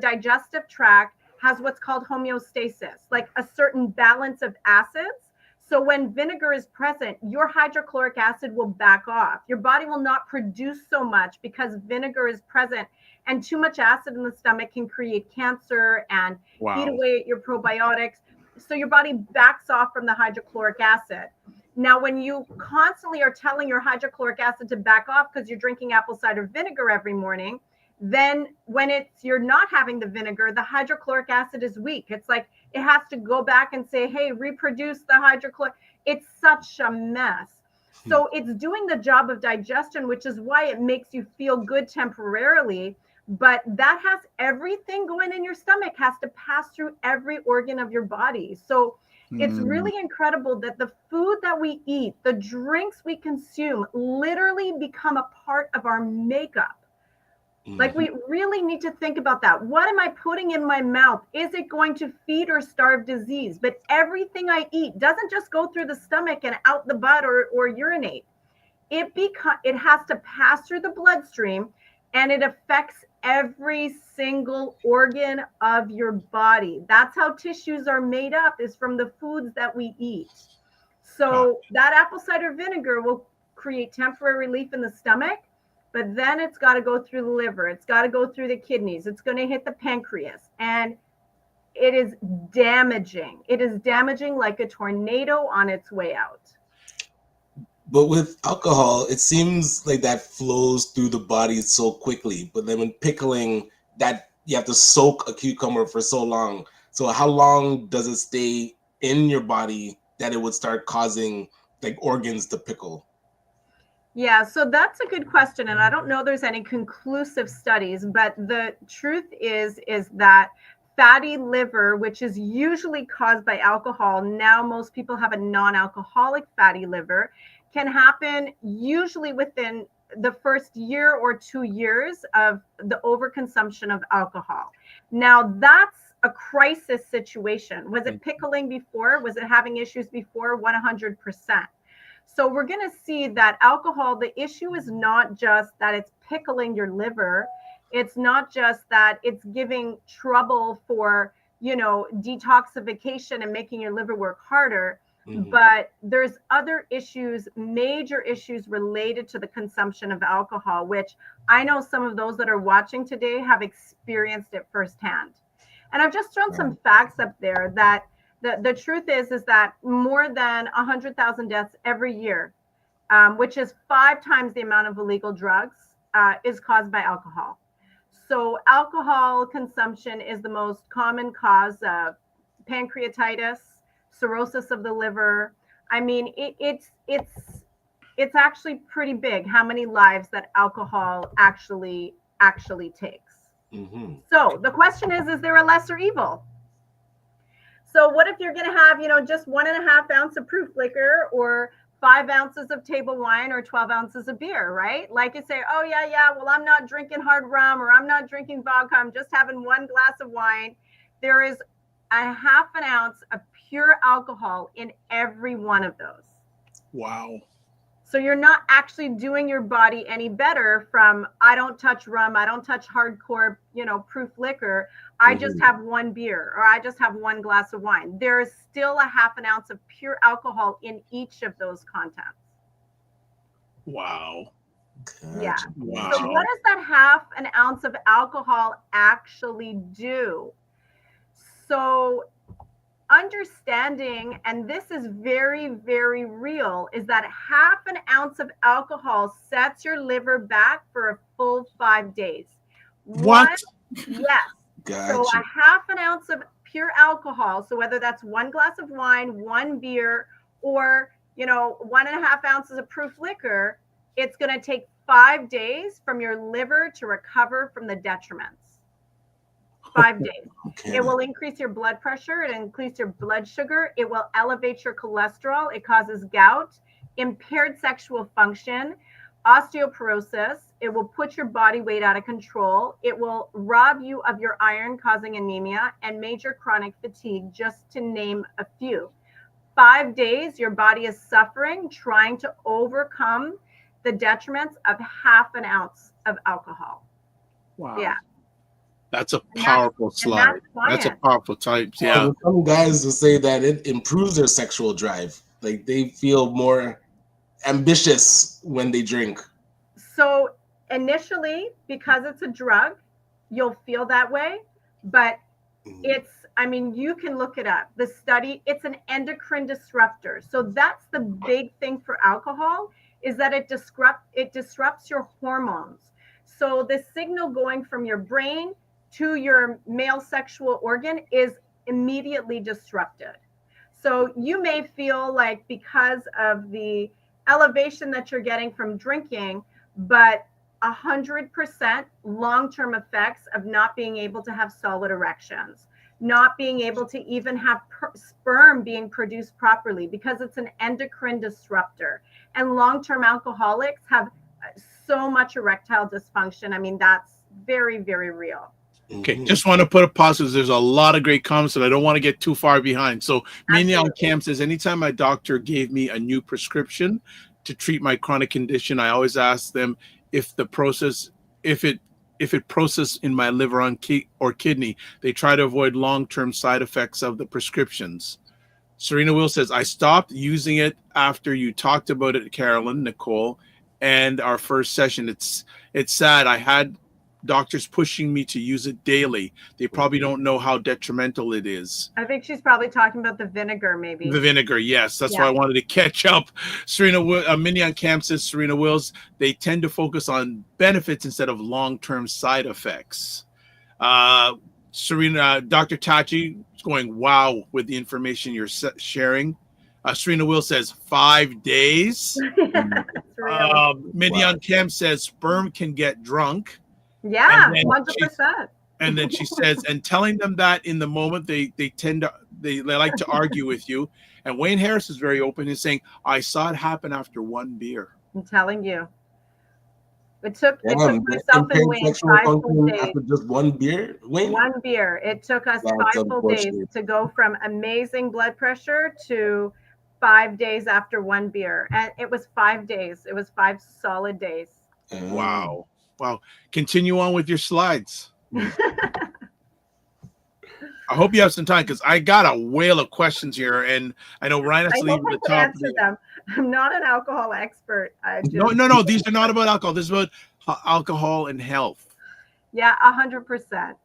digestive tract has what's called homeostasis, like a certain balance of acids. So when vinegar is present, your hydrochloric acid will back off. Your body will not produce so much because vinegar is present, and too much acid in the stomach can create cancer and eat away at your probiotics. So your body backs off from the hydrochloric acid. Now, when you constantly are telling your hydrochloric acid to back off because you're drinking apple cider vinegar every morning, then when you're not having the vinegar, the hydrochloric acid is weak. It's like it has to go back and say, hey, reproduce the hydrochloric. It's such a mess. So it's doing the job of digestion, which is why it makes you feel good temporarily. But that has everything going in your stomach has to pass through every organ of your body. So it's really incredible that the food that we eat, the drinks we consume, literally become a part of our makeup. Like, we really need to think about that. What am I putting in my mouth? Is it going to feed or starve disease? But everything I eat doesn't just go through the stomach and out the butt or urinate. It has to pass through the bloodstream, and it affects every single organ of your body. That's how tissues are made up, is from the foods that we eat. So that apple cider vinegar will create temporary relief in the stomach, but then it's got to go through the liver. It's got to go through the kidneys. It's going to hit the pancreas. And it is damaging. It is damaging like a tornado on its way out. But with alcohol, it seems like that flows through the body so quickly. But then when pickling, that you have to soak a cucumber for so long. So how long does it stay in your body that it would start causing like organs to pickle? Yeah, so that's a good question. And I don't know there's any conclusive studies, but the truth is that fatty liver, which is usually caused by alcohol, now most people have a non-alcoholic fatty liver, can happen usually within the first year or 2 years of the overconsumption of alcohol. Now, that's a crisis situation. Was it pickling before? Was it having issues before? 100%. So we're going to see that alcohol, the issue is not just that it's pickling your liver. It's not just that it's giving trouble for, detoxification and making your liver work harder. But there's other issues, major issues related to the consumption of alcohol, which I know some of those that are watching today have experienced it firsthand. And I've just thrown some facts up there that the truth is that more than 100,000 deaths every year, which is 5 times the amount of illegal drugs, is caused by alcohol. So alcohol consumption is the most common cause of pancreatitis, cirrhosis of the liver. I mean, it's actually pretty big how many lives that alcohol actually takes. So the question is there a lesser evil? So what if you're going to have, just 1.5 ounce of proof liquor or 5 ounces of table wine or 12 ounces of beer, right? Like you say, oh yeah, well, I'm not drinking hard rum or I'm not drinking vodka. I'm just having 1 glass of wine. There is a 1/2 ounce of pure alcohol in every one of those. Wow. So you're not actually doing your body any better from, I don't touch rum, I don't touch hardcore, proof liquor. I just have 1 beer or I just have 1 glass of wine. There is still a 1/2 ounce of pure alcohol in each of those contents. Wow. Yeah. Wow. So what does that 1/2 ounce of alcohol actually do? So understanding, and this is very, very real, is that 1/2 ounce of alcohol sets your liver back for a full 5 days. What? Yes. Gotcha. So a 1/2 ounce of pure alcohol, so whether that's 1 glass of wine, 1 beer, or 1.5 ounces of proof liquor, it's going to take 5 days from your liver to recover from the detriments. 5 days. Okay. It will increase your blood pressure. It increase your blood sugar. It will elevate your cholesterol. It causes gout, impaired sexual function, osteoporosis. It will put your body weight out of control. It will rob you of your iron, causing anemia and major chronic fatigue, just to name a few. 5 days, your body is suffering, trying to overcome the detriments of 1/2 ounce of alcohol. Wow. Yeah. That's a powerful slide. That's a powerful type. Yeah. Some guys will say that it improves their sexual drive. Like they feel more ambitious when they drink. So initially, because it's a drug, you'll feel that way, but you can look it up. The study, it's an endocrine disruptor. So that's the big thing for alcohol, is that it disrupts your hormones. So the signal going from your brain to your male sexual organ is immediately disrupted. So you may feel like, because of the elevation that you're getting from drinking, but 100% long-term effects of not being able to have solid erections, not being able to even have sperm being produced properly because it's an endocrine disruptor. And long-term alcoholics have so much erectile dysfunction. I mean, that's very, very real. Okay, just want to put a pause because there's a lot of great comments and I don't want to get too far behind. So Minnie on Cam says, anytime my doctor gave me a new prescription to treat my chronic condition, I always ask them if it processed in my liver or kidney. They try to avoid long-term side effects of the prescriptions. Serena Will says, I stopped using it after you talked about it, Carolyn Nicol, and our first session. It's sad. I had doctors pushing me to use it daily. They probably don't know how detrimental it is. I think she's probably talking about the vinegar, maybe. The vinegar, yes. That's why I wanted to catch up. Minnie on Cam says, Serena Wills, they tend to focus on benefits instead of long-term side effects. Dr. Tachi is going, wow, with the information you're sharing. Serena Will says 5 days. Minnie on Cam says sperm can get drunk. Yeah, 100%. And then she says, and telling them that in the moment, they like to argue with you. And Wayne Harris is very open. He's saying, I saw it happen after one beer. I'm telling you. It took myself and Wayne 5 full days. After just one beer? Wayne? One beer. It took us 5 full days to go from amazing blood pressure to 5 days after one beer. And it was 5 days. It was 5 solid days. Wow. Wow. Continue on with your slides. I hope you have some time because I got a whale of questions here. And I know Ryan has to leave at the top. Answer them. I'm not an alcohol expert. No. These are not about alcohol. This is about alcohol and health. Yeah, 100%.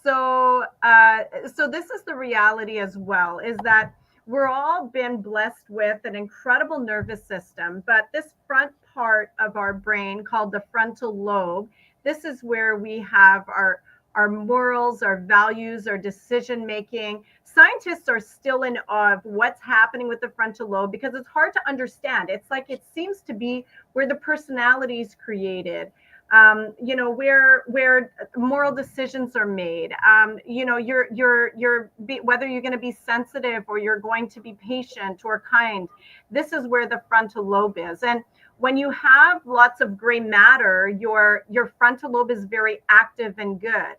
So this is the reality as well, is that we're all been blessed with an incredible nervous system, but this front part of our brain called the frontal lobe, this is where we have our morals, our values, our decision making. Scientists are still in awe of what's happening with the frontal lobe because it's hard to understand. It's like it seems to be where the personality is created. Where moral decisions are made. Whether you're going to be sensitive or you're going to be patient or kind. This is where the frontal lobe is. And when you have lots of gray matter, your frontal lobe is very active and good.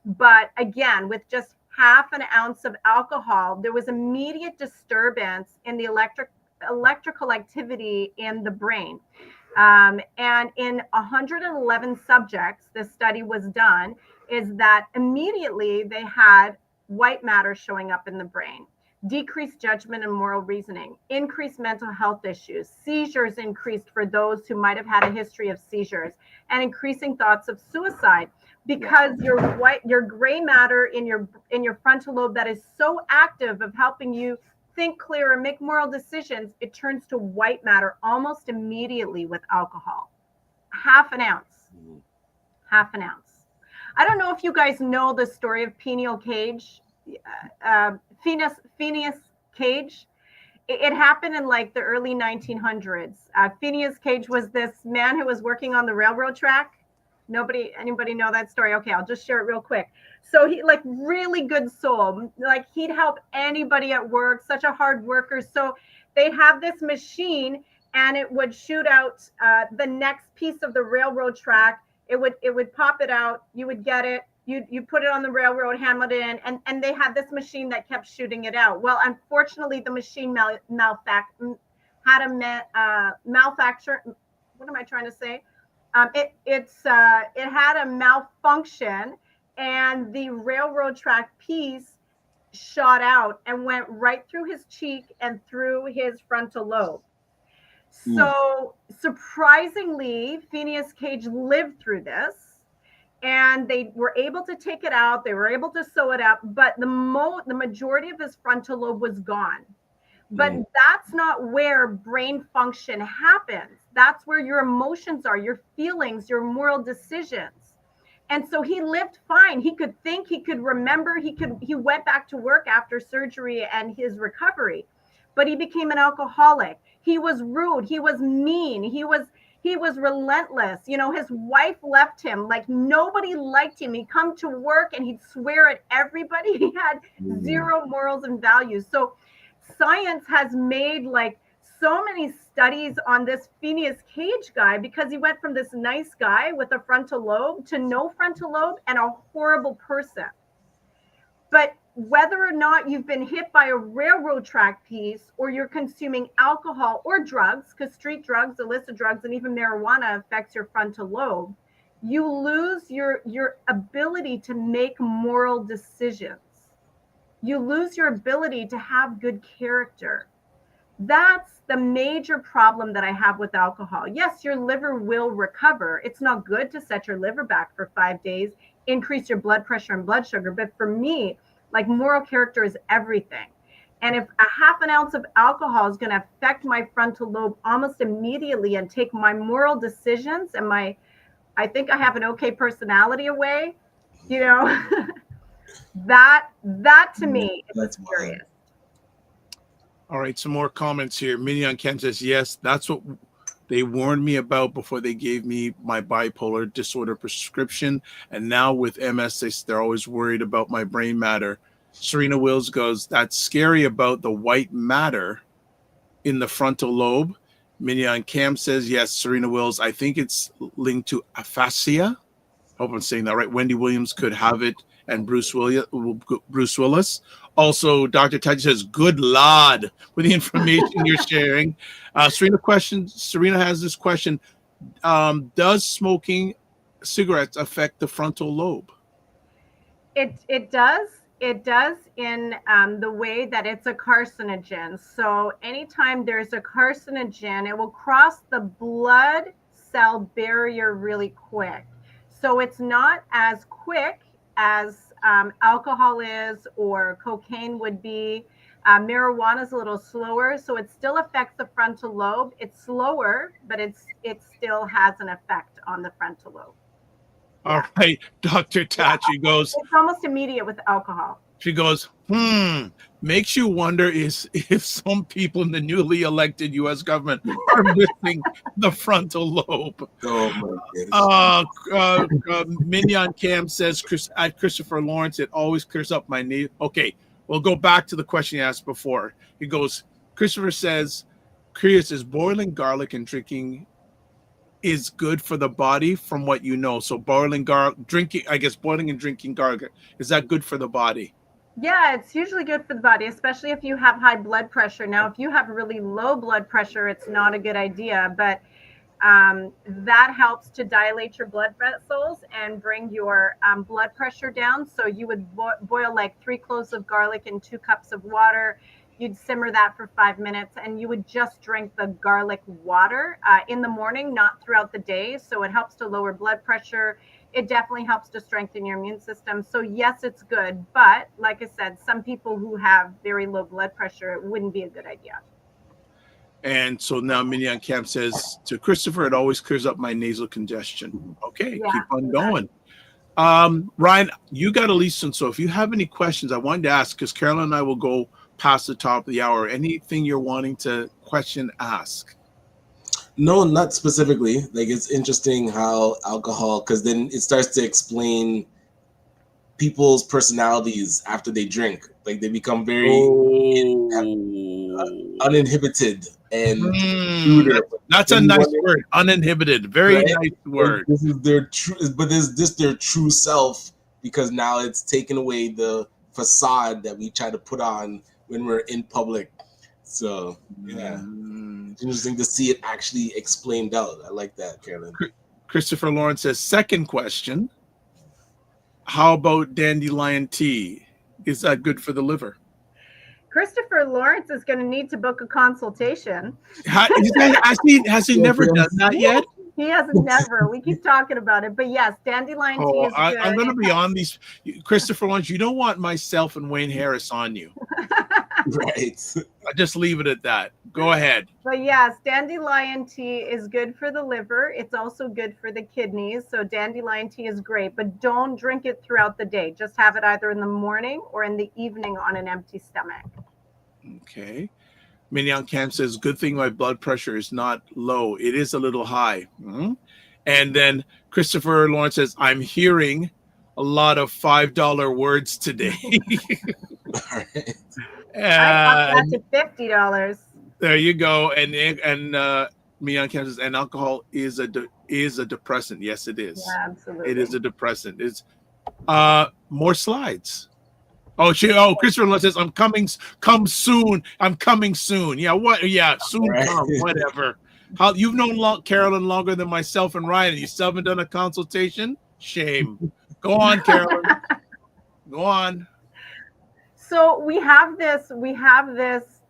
But again, with just half an ounce of alcohol, there was immediate disturbance in the electrical activity in the brain. And in 111 subjects, this study was done, is that immediately they had white matter showing up in the brain, decreased judgment and moral reasoning, increased mental health issues, seizures increased for those who might have had a history of seizures, and increasing thoughts of suicide because your gray matter in your frontal lobe that is so active of helping you think clear and make moral decisions, it turns to white matter almost immediately with alcohol. Half an ounce. I don't know if you guys know the story of Pineal Cage, Phineas Cage. It happened in like the early 1900s. Phineas Cage was this man who was working on the railroad track. Anybody know that story? Okay, I'll just share it real quick. So he really good soul, he'd help anybody at work, such a hard worker. So they'd have this machine and it would shoot out the next piece of the railroad track. It would pop it out. You would get it. You put it on the railroad, hammer it in, and they had this machine that kept shooting it out. Well, unfortunately, the machine malfunctioned. What am I trying to say? It had a malfunction, and the railroad track piece shot out and went right through his cheek and through his frontal lobe. So surprisingly, Phineas Cage lived through this, and they were able to take it out. They were able to sew it up, but the majority of his frontal lobe was gone. But that's not where brain function happens. That's where your emotions are, your feelings, your moral decisions. And so he lived fine. He could think, he could remember, he went back to work after surgery and his recovery, but he became an alcoholic. He was rude. He was mean. He was relentless. You know, his wife left him. Like, nobody liked him. He'd come to work and he'd swear at everybody. He had zero morals and values. So science has made like so many studies on this Phineas Cage guy, because he went from this nice guy with a frontal lobe to no frontal lobe and a horrible person. But whether or not you've been hit by a railroad track piece, or you're consuming alcohol or drugs, because street drugs, illicit drugs, and even marijuana affects your frontal lobe, you lose your ability to make moral decisions. You lose your ability to have good character. That's the major problem that I have with alcohol. Yes, your liver will recover. It's not good to set your liver back for 5 days, increase your blood pressure and blood sugar. But for me, like, moral character is everything. And if a half an ounce of alcohol is going to affect my frontal lobe almost immediately and take my moral decisions and I think I have an okay personality away, you know, that to me is serious. All right, some more comments here. Minion Ken says, yes, that's what they warned me about before they gave me my bipolar disorder prescription. And now with MS, they're always worried about my brain matter. Serena Wills goes, that's scary about the white matter in the frontal lobe. Minion Cam says, yes, Serena Wills, I think it's linked to aphasia. Hope I'm saying that right. Wendy Williams could have it, and Bruce Willis. Also, Dr. Taji says, good Lord, with the information you're sharing. Serena has this question. Does smoking cigarettes affect the frontal lobe? It does. It does in the way that it's a carcinogen. So anytime there's a carcinogen, it will cross the blood cell barrier really quick. So it's not as quick as alcohol is or cocaine would be. Marijuana is a little slower, so it still affects the frontal lobe. It's slower, but it still has an effect on the frontal lobe. All right, Dr. Tachi goes. It's almost immediate with alcohol. She goes, makes you wonder if some people in the newly elected U.S. government are missing the frontal lobe. Oh my goodness. Minion Cam says, at Christopher Lawrence, it always clears up my knee. Okay, we'll go back to the question he asked before. He goes, Christopher says, curious, is boiling garlic and drinking is good for the body from what you know? So boiling and drinking garlic, is that good for the body? Yeah, it's usually good for the body, especially if you have high blood pressure. Now, if you have really low blood pressure, it's not a good idea, but that helps to dilate your blood vessels and bring your blood pressure down. So you would boil like 3 cloves of garlic in 2 cups of water. You'd simmer that for 5 minutes, and you would just drink the garlic water in the morning, not throughout the day. So it helps to lower blood pressure. It definitely helps to strengthen your immune system. So yes, it's good. But like I said, some people who have very low blood pressure, it wouldn't be a good idea. And so now Minion Camp says to Christopher, it always clears up my nasal congestion. Okay, yeah, keep on going. Ryan, you got a lease, so if you have any questions, I wanted to ask, because Carolyn and I will go past the top of the hour. Anything you're wanting to ask? No, not specifically. Like, it's interesting how alcohol, because then it starts to explain people's personalities after they drink. Like, they become very uninhibited and that's a nice word. Uninhibited, very nice word. This is their true, but is this their true self? Because now it's taken away the facade that we try to put on when we're in public. So yeah, it's interesting to see it actually explained out. I like that, Carolyn. Christopher Lawrence says, second question, how about dandelion tea? Is that good for the liver? Christopher Lawrence is going to need to book a consultation. Has he never done that yet? He hasn't never. We keep talking about it. But yes, dandelion tea is good. I'm going to be on these. Christopher Lawrence, you don't want myself and Wayne Harris on you. Right. I just leave it at that. Go ahead. But yes, dandelion tea is good for the liver. It's also good for the kidneys. So dandelion tea is great, but don't drink it throughout the day. Just have it either in the morning or in the evening on an empty stomach. Okay. Mignon Cam says, good thing my blood pressure is not low. It is a little high. Mhm. And then Christopher Lawrence says, I'm hearing a lot of $5 words today. All right. I upped that to $50. There you go. And Mignon Cam says, and alcohol is a depressant. Yes, it is. Yeah, absolutely. It is a depressant. It's more slides. Christopher Lawrence says, come soon. I'm coming soon. Yeah, what? Yeah, soon Right. come, whatever. How you've known Carolyn longer than myself and Ryan, and you still haven't done a consultation? Shame. Go on, Carolyn. Go on. So we have this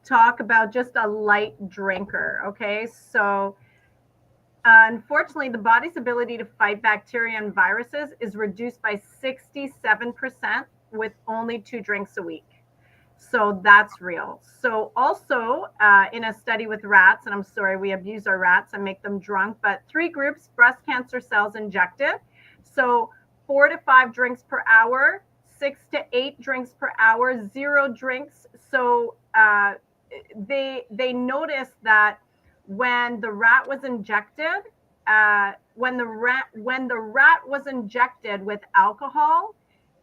talk about just a light drinker. Okay, so unfortunately, the body's ability to fight bacteria and viruses is reduced by 67% with only 2 drinks a week. So that's real. So also in a study with rats, and I'm sorry, we abuse our rats and make them drunk, but 3 groups, breast cancer cells injected. So 4 to 5 drinks per hour, 6 to 8 drinks per hour, 0 drinks. So they noticed that when the rat was injected, when the rat was injected with alcohol,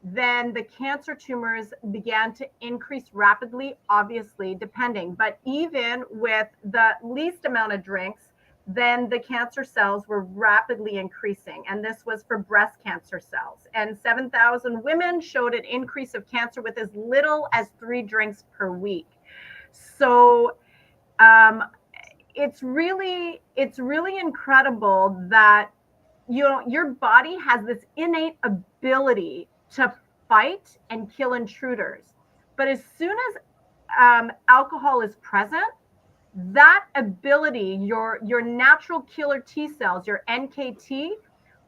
then the cancer tumors began to increase rapidly, obviously, depending. But even with the least amount of drinks, then the cancer cells were rapidly increasing. And this was for breast cancer cells. And 7,000 women showed an increase of cancer with as little as 3 drinks per week. So it's really incredible that your body has this innate ability to fight and kill intruders. But as soon as alcohol is present, that ability, your natural killer T cells, your NKT,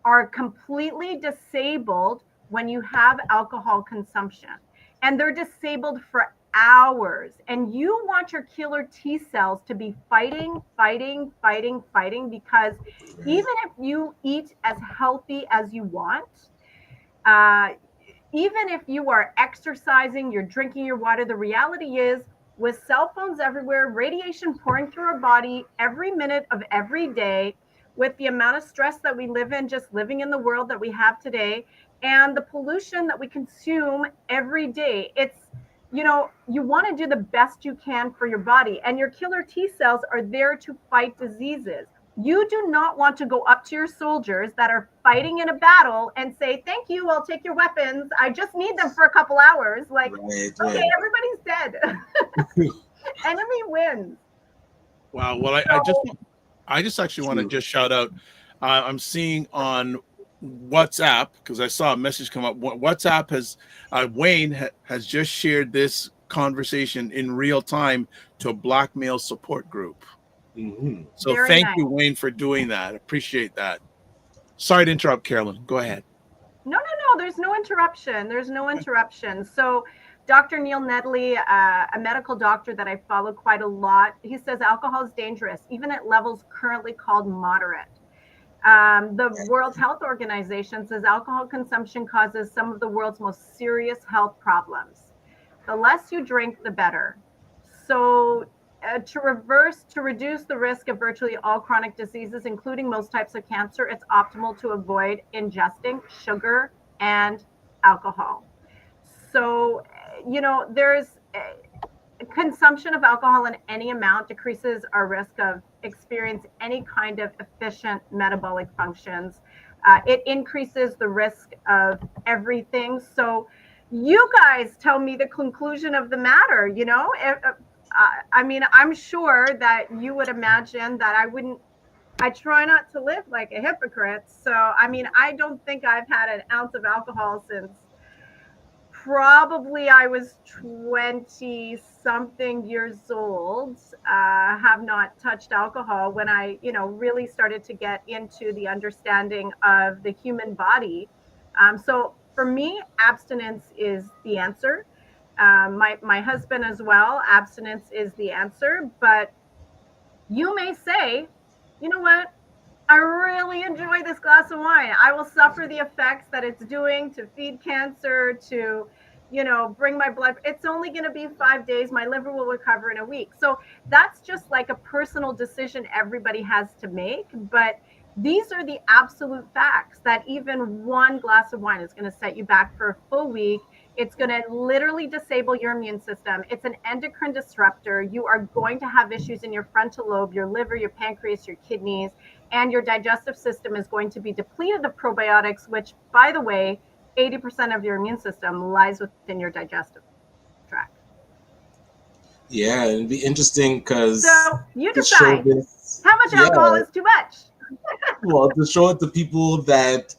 are completely disabled when you have alcohol consumption. And they're disabled for hours. And you want your killer T cells to be fighting, because even if you eat as healthy as you want, even if you are exercising, you're drinking your water, the reality is, with cell phones everywhere, radiation pouring through our body every minute of every day, with the amount of stress that we live in, just living in the world that we have today, and the pollution that we consume every day, it's, you want to do the best you can for your body, and your killer T cells are there to fight diseases. You do not want to go up to your soldiers that are fighting in a battle and say, thank you, I'll take your weapons. I just need them for a couple hours. Like, Right. okay, everybody's dead. Enemy wins. Wow. Well, I just actually want to just shout out. I'm seeing on WhatsApp, because I saw a message come up. WhatsApp has Wayne has just shared this conversation in real time to a Black male support group. Mm-hmm. So Very thank nice. you, Wayne, for doing that. Appreciate that. Sorry to interrupt, Carolyn. Go ahead. No, there's no interruption. So Dr. Neil Nedley, a medical doctor that I follow quite a lot, he says alcohol is dangerous, even at levels currently called moderate. The World Health Organization says alcohol consumption causes some of the world's most serious health problems. The less you drink, the better. So to reduce the risk of virtually all chronic diseases, including most types of cancer, it's optimal to avoid ingesting sugar and alcohol. So, there's consumption of alcohol in any amount decreases our risk of experiencing any kind of efficient metabolic functions. It increases the risk of everything. So you guys tell me the conclusion of the matter, I'm sure that you would imagine that I try not to live like a hypocrite. So, I don't think I've had an ounce of alcohol since probably I was 20 something years old. Have not touched alcohol when I, really started to get into the understanding of the human body. So for me, abstinence is the answer. My husband as well, abstinence is the answer. But you may say, you know what? I really enjoy this glass of wine. I will suffer the effects that it's doing to feed cancer, to, bring my blood. It's only going to be 5 days. My liver will recover in a week. So that's just like a personal decision everybody has to make. But these are the absolute facts that even one glass of wine is going to set you back for a full week. It's going to literally disable your immune system. It's an endocrine disruptor. You are going to have issues in your frontal lobe, your liver, your pancreas, your kidneys, and your digestive system is going to be depleted of probiotics, which, by the way, 80% of your immune system lies within your digestive tract. Yeah, it'd be interesting because so you decide how much alcohol is too much. Well, to show it to people that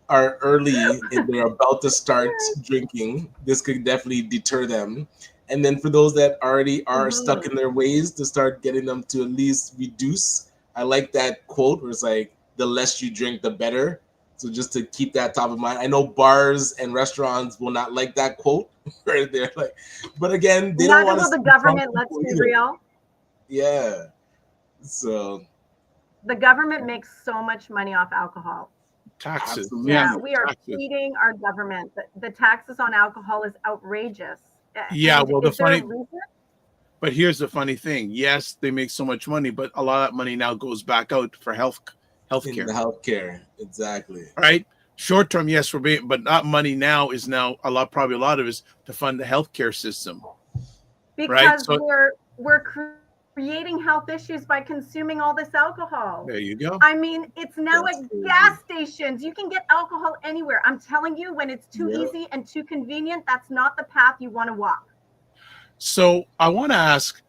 are early and they're about to start drinking, this could definitely deter them. And then for those that already are stuck in their ways, to start getting them to at least reduce. I like that quote where it's like, the less you drink, the better. So just to keep that top of mind. I know bars and restaurants will not like that quote where they're like, but again, they don't want to. The government, let's be real. Yeah. So the government makes so much money off alcohol. Taxes. Yeah, we are feeding our government. The taxes on alcohol is outrageous. Yeah, and well, but here's the funny thing. Yes, they make so much money, but a lot of that money now goes back out for healthcare. In the healthcare, exactly. Right. Short term, yes, but not money now is now probably a lot of it is to fund the healthcare system. Because right? So, we're creating health issues by consuming all this alcohol. There you go. I mean, it's now at gas stations. You can get alcohol anywhere. I'm telling you, when it's too easy and too convenient, that's not the path you want to walk. So I want to ask,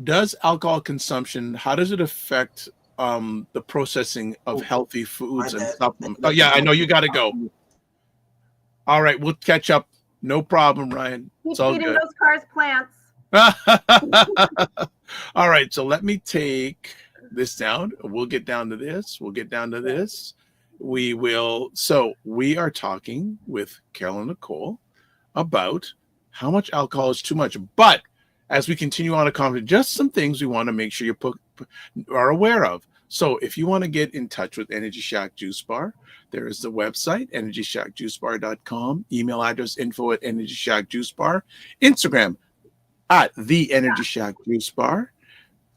does alcohol consumption, how does it affect the processing of healthy foods and supplements? Oh, yeah, I know you got to go. All right, we'll catch up. No problem, Ryan. It's all eating good. Those cars' plants. All right, so let me take this down. We'll get down to this. We will. So we are talking with Carolyn Nichol about how much alcohol is too much. But as we continue on a conversation, just some things we want to make sure you are aware of. So if you want to get in touch with Energy Shack Juice Bar, there is the website, EnergyShackJuiceBar.com, email address info@EnergyShackJuiceBar, Instagram at the Energy Shack Juice Bar,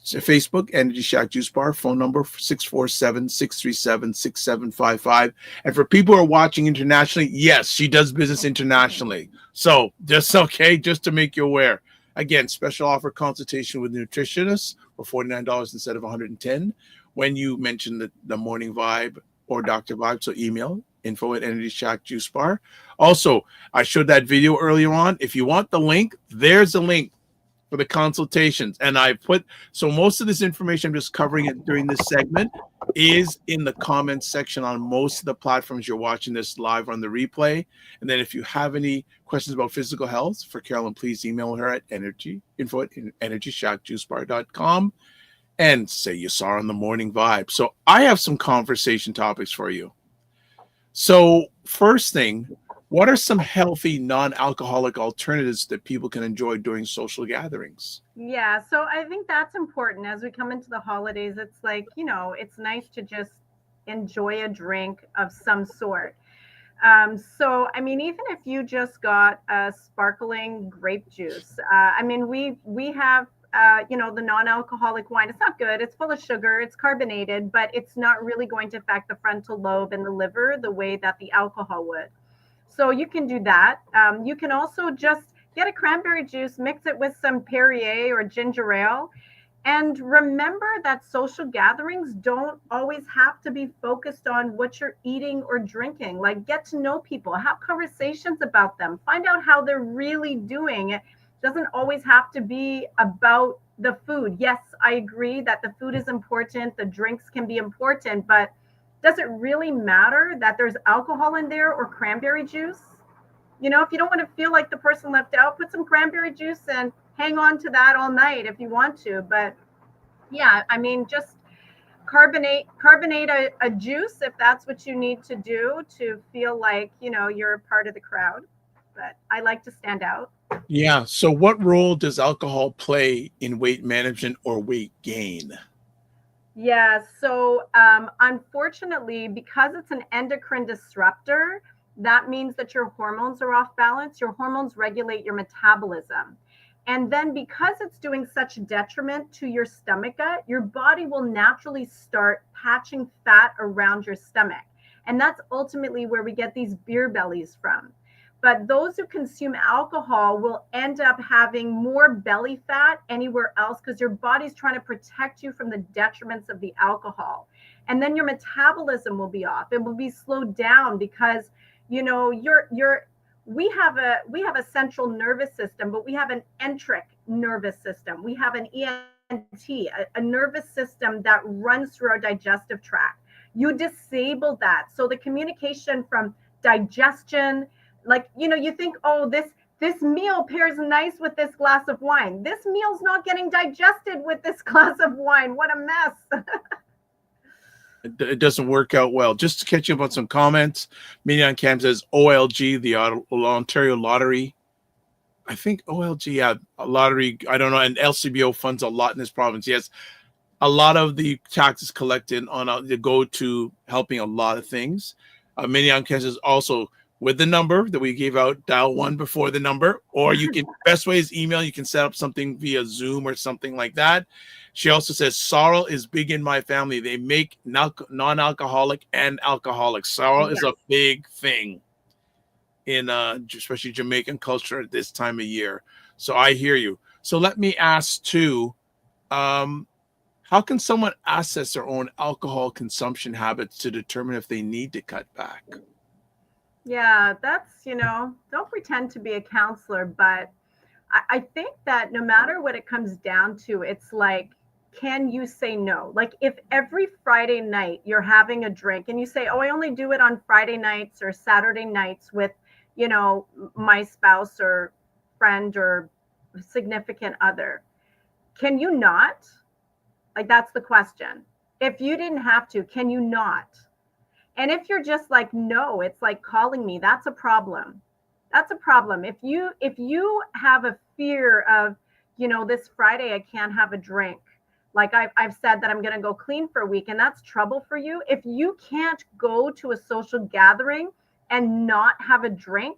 Facebook, Energy Shack Juice Bar, phone number 647-637-6755. And for people who are watching internationally, yes, she does business internationally. So just to make you aware. Again, special offer consultation with nutritionists for $49 instead of $110 when you mention the Morning Vibe or Dr. Vibe. So email info@Energy Shack Juice Bar. Also, I showed that video earlier on. If you want the link, there's a link for the consultations. And so most of this information, I'm just covering it during this segment, is in the comments section on most of the platforms you're watching this live on the replay. And then if you have any questions about physical health for Carolyn, please email her at info@EnergyShackJuiceBar.com and say you saw her on the Morning Vibe. So I have some conversation topics for you. So first thing, what are some healthy non-alcoholic alternatives that people can enjoy during social gatherings? Yeah, so I think that's important as we come into the holidays. It's like, it's nice to just enjoy a drink of some sort. So, I mean, even if you just got a sparkling grape juice, we have, the non-alcoholic wine. It's not good. It's full of sugar. It's carbonated, but it's not really going to affect the frontal lobe and the liver the way that the alcohol would. So you can do that. You can also just get a cranberry juice, mix it with some Perrier or ginger ale. And remember that social gatherings don't always have to be focused on what you're eating or drinking. Like, get to know people, have conversations about them, find out how they're really doing. It doesn't always have to be about the food. Yes, I agree that the food is important. The drinks can be important, but does it really matter that there's alcohol in there or cranberry juice? If you don't want to feel like the person left out, put some cranberry juice and hang on to that all night if you want to. But yeah, I mean, just carbonate a juice if that's what you need to do to feel like, you're a part of the crowd. But I like to stand out. Yeah. So what role does alcohol play in weight management or weight gain? Yeah, so unfortunately, because it's an endocrine disruptor, that means that your hormones are off balance. Your hormones regulate your metabolism. And then because it's doing such detriment to your stomach gut, your body will naturally start patching fat around your stomach. And that's ultimately where we get these beer bellies from. But those who consume alcohol will end up having more belly fat anywhere else because your body's trying to protect you from the detriments of the alcohol. And then your metabolism will be off. It will be slowed down because, you know, we have a central nervous system, but we have an enteric nervous system. We have an ENT, a nervous system that runs through our digestive tract. You disable that. So the communication from digestion, like, you know, you think, oh, this meal pairs nice with this glass of wine. This meal's not getting digested with this glass of wine. What a mess. It doesn't work out well. Just to catch you up on some comments, Minion Cam says OLG, the Ontario Lottery. I think OLG, yeah, a lottery, I don't know, and LCBO funds a lot in this province. Yes, a lot of the taxes collected on they go to helping a lot of things. Minion Cam says also, with the number that we gave out, dial 1 before the number, or you can, best way is email. You can set up something via Zoom or something like that. She also says, sorrel is big in my family. They make non-alcoholic and alcoholic. Sorrel is a big thing in especially Jamaican culture at this time of year. So I hear you. So let me ask too, how can someone assess their own alcohol consumption habits to determine if they need to cut back? Yeah, that's, you know, don't pretend to be a counselor, but I think that no matter what it comes down to, it's like, can you say no? Like if every Friday night you're having a drink and you say, oh, I only do it on Friday nights or Saturday nights with, you know, my spouse or friend or significant other, can you not? Like, that's the question. If you didn't have to, can you not? And if you're just like, no, it's like calling me, that's a problem. That's a problem. If you have a fear of, you know, this Friday I can't have a drink, like I've said that I'm going to go clean for a week, and that's trouble for you. If you can't go to a social gathering and not have a drink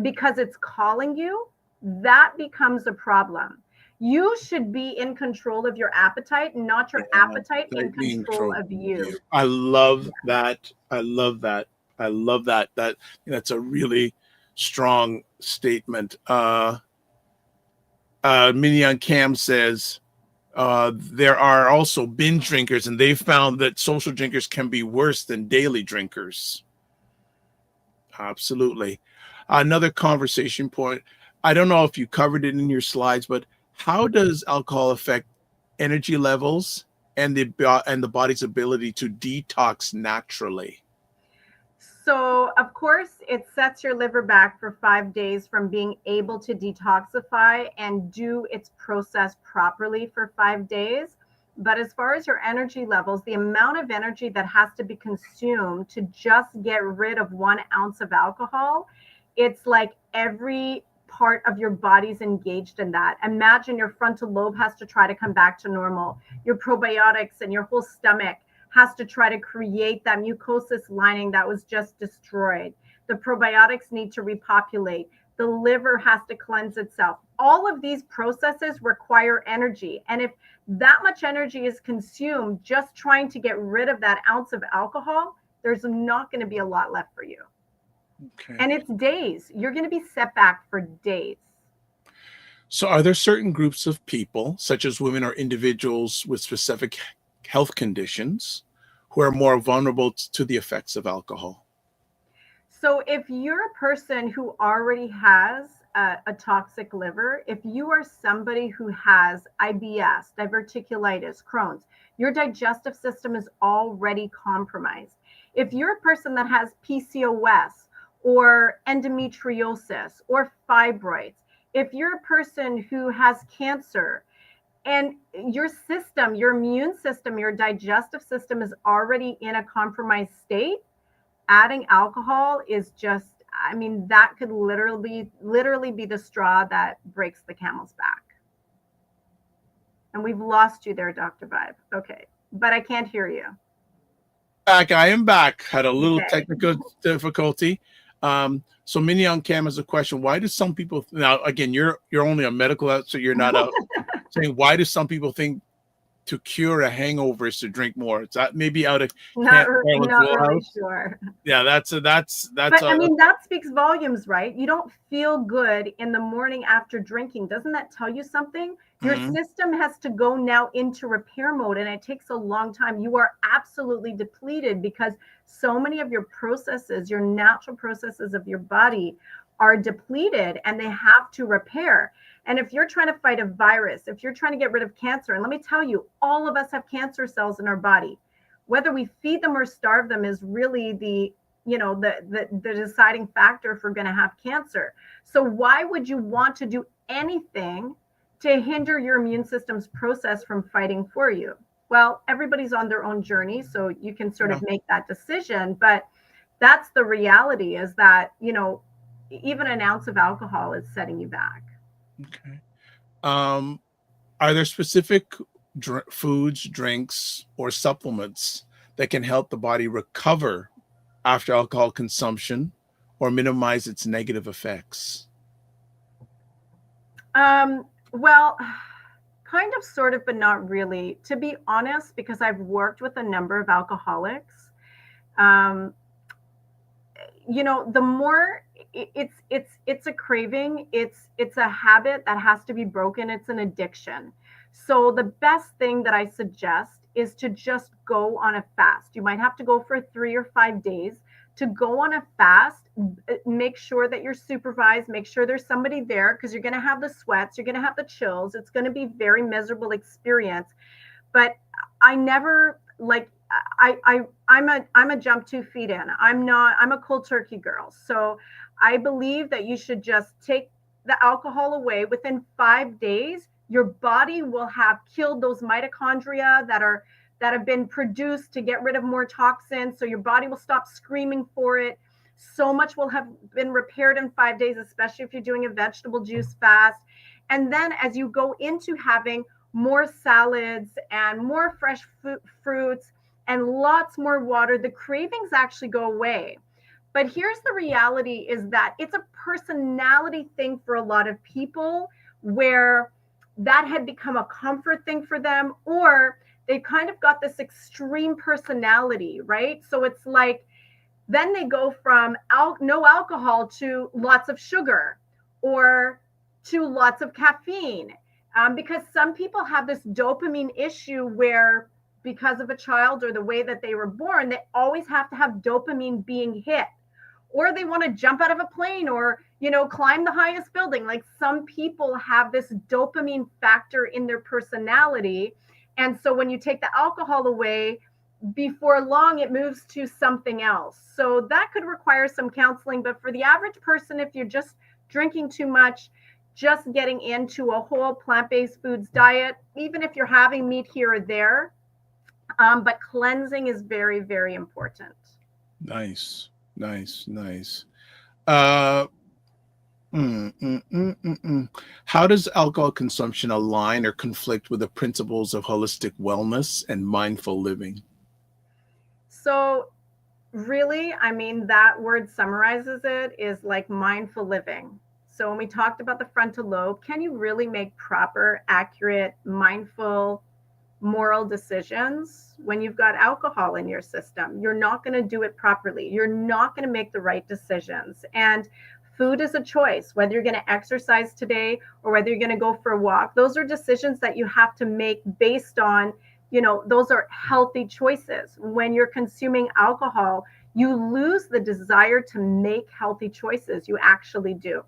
because it's calling you, that becomes a problem. You should be in control of your appetite, not your appetite in control of you. I love that. I love that. I love that. That's a really strong statement. Minion Cam says there are also binge drinkers, and they found that social drinkers can be worse than daily drinkers. Absolutely. Another conversation point. I don't know if you covered it in your slides, but how does alcohol affect energy levels and the body's ability to detox naturally? So, of course, it sets your liver back for 5 days from being able to detoxify and do its process properly for 5 days. But as far as your energy levels, the amount of energy that has to be consumed to just get rid of 1 ounce of alcohol, it's like every part of your body's engaged in that. Imagine your frontal lobe has to try to come back to normal. Your probiotics and your whole stomach has to try to create that mucosal lining that was just destroyed. The probiotics need to repopulate. The liver has to cleanse itself. All of these processes require energy. And if that much energy is consumed just trying to get rid of that ounce of alcohol, there's not going to be a lot left for you. Okay. And it's days. You're going to be set back for days. So are there certain groups of people, such as women or individuals with specific health conditions, who are more vulnerable to the effects of alcohol? So if you're a person who already has a toxic liver, if you are somebody who has IBS, diverticulitis, Crohn's, your digestive system is already compromised. If you're a person that has PCOS or endometriosis or fibroids, if you're a person who has cancer, and your system, your immune system, your digestive system is already in a compromised state, adding alcohol is just, I mean, that could literally be the straw that breaks the camel's back. And we've lost you there, Dr. Vibe. Okay, but I can't hear you. I am back. Had a little technical difficulty. So Minnie on Cam has a question. Why do some people, now again, you're only a medical, so you're not saying, why do some people think to cure a hangover is to drink more? It's that maybe out of Not really sure. Yeah, that's But I mean, that speaks volumes, right? You don't feel good in the morning after drinking. Doesn't that tell you something? Your system has to go now into repair mode, and it takes a long time. You are absolutely depleted because so many of your processes, your natural processes of your body, are depleted, and they have to repair. And if you're trying to fight a virus, if you're trying to get rid of cancer, and let me tell you, all of us have cancer cells in our body. Whether we feed them or starve them is really the deciding factor if we're going to have cancer. So why would you want to do anything to hinder your immune system's process from fighting for you? Well, everybody's on their own journey, so you can sort of make that decision. But that's the reality, is that, even an ounce of alcohol is setting you back. Okay. Are there specific foods, drinks, or supplements that can help the body recover after alcohol consumption or minimize its negative effects? Well, kind of, sort of, but not really. To be honest, because I've worked with a number of alcoholics, the more it's a craving, it's a habit that has to be broken. It's an addiction. So the best thing that I suggest is to just go on a fast. You might have to go for 3 or 5 days. To go on a fast, make sure that you're supervised, make sure there's somebody there, because you're going to have the sweats, you're going to have the chills. It's going to be a very miserable experience. But I never, I'm a jump 2 feet in. I'm a cold turkey girl. So I believe that you should just take the alcohol away. Within 5 days, your body will have killed those mitochondria that have been produced to get rid of more toxins. So your body will stop screaming for it. So much will have been repaired in 5 days, especially if you're doing a vegetable juice fast. And then as you go into having more salads and more fresh fruits and lots more water, the cravings actually go away. But here's the reality, is that it's a personality thing for a lot of people, where that had become a comfort thing for them, or they kind of got this extreme personality, right? So it's like, then they go from no alcohol to lots of sugar, or to lots of caffeine, because some people have this dopamine issue where, because of a child or the way that they were born, they always have to have dopamine being hit, or they want to jump out of a plane, or climb the highest building. Like, some people have this dopamine factor in their personality. And so when you take the alcohol away, before long, it moves to something else. So that could require some counseling. But for the average person, if you're just drinking too much, just getting into a whole plant-based foods diet, even if you're having meat here or there, but cleansing is very, very important. Nice. How does alcohol consumption align or conflict with the principles of holistic wellness and mindful living? So really, I mean, that word summarizes it, is like mindful living. So when we talked about the frontal lobe, can you really make proper, accurate, mindful, moral decisions when you've got alcohol in your system? You're not going to do it properly. You're not going to make the right decisions. And food is a choice, whether you're going to exercise today or whether you're going to go for a walk. Those are decisions that you have to make based on, those are healthy choices. When you're consuming alcohol, you lose the desire to make healthy choices. You actually do.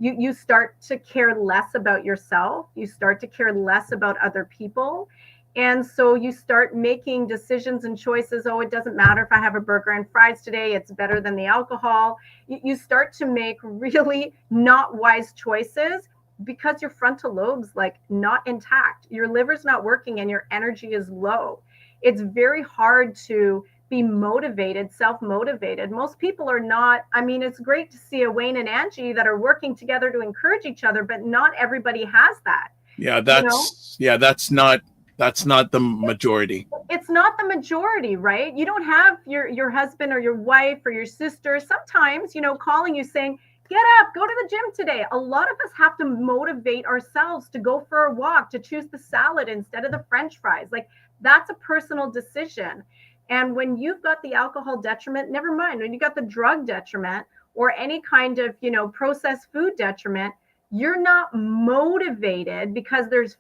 You start to care less about yourself. You start to care less about other people. And so you start making decisions and choices. Oh, it doesn't matter if I have a burger and fries today, it's better than the alcohol. You start to make really not wise choices because your frontal lobe's not intact. Your liver's not working and your energy is low. It's very hard to be motivated, self-motivated. Most people are not. I mean, it's great to see a Wayne and Angie that are working together to encourage each other, but not everybody has that. Yeah, that's not That's not the majority. It's not the majority, right? You don't have your husband or your wife or your sister sometimes, calling you saying, get up, go to the gym today. A lot of us have to motivate ourselves to go for a walk, to choose the salad instead of the French fries. Like, that's a personal decision. And when you've got the alcohol detriment, never mind, when you got the drug detriment or any kind of, processed food detriment, you're not motivated because there's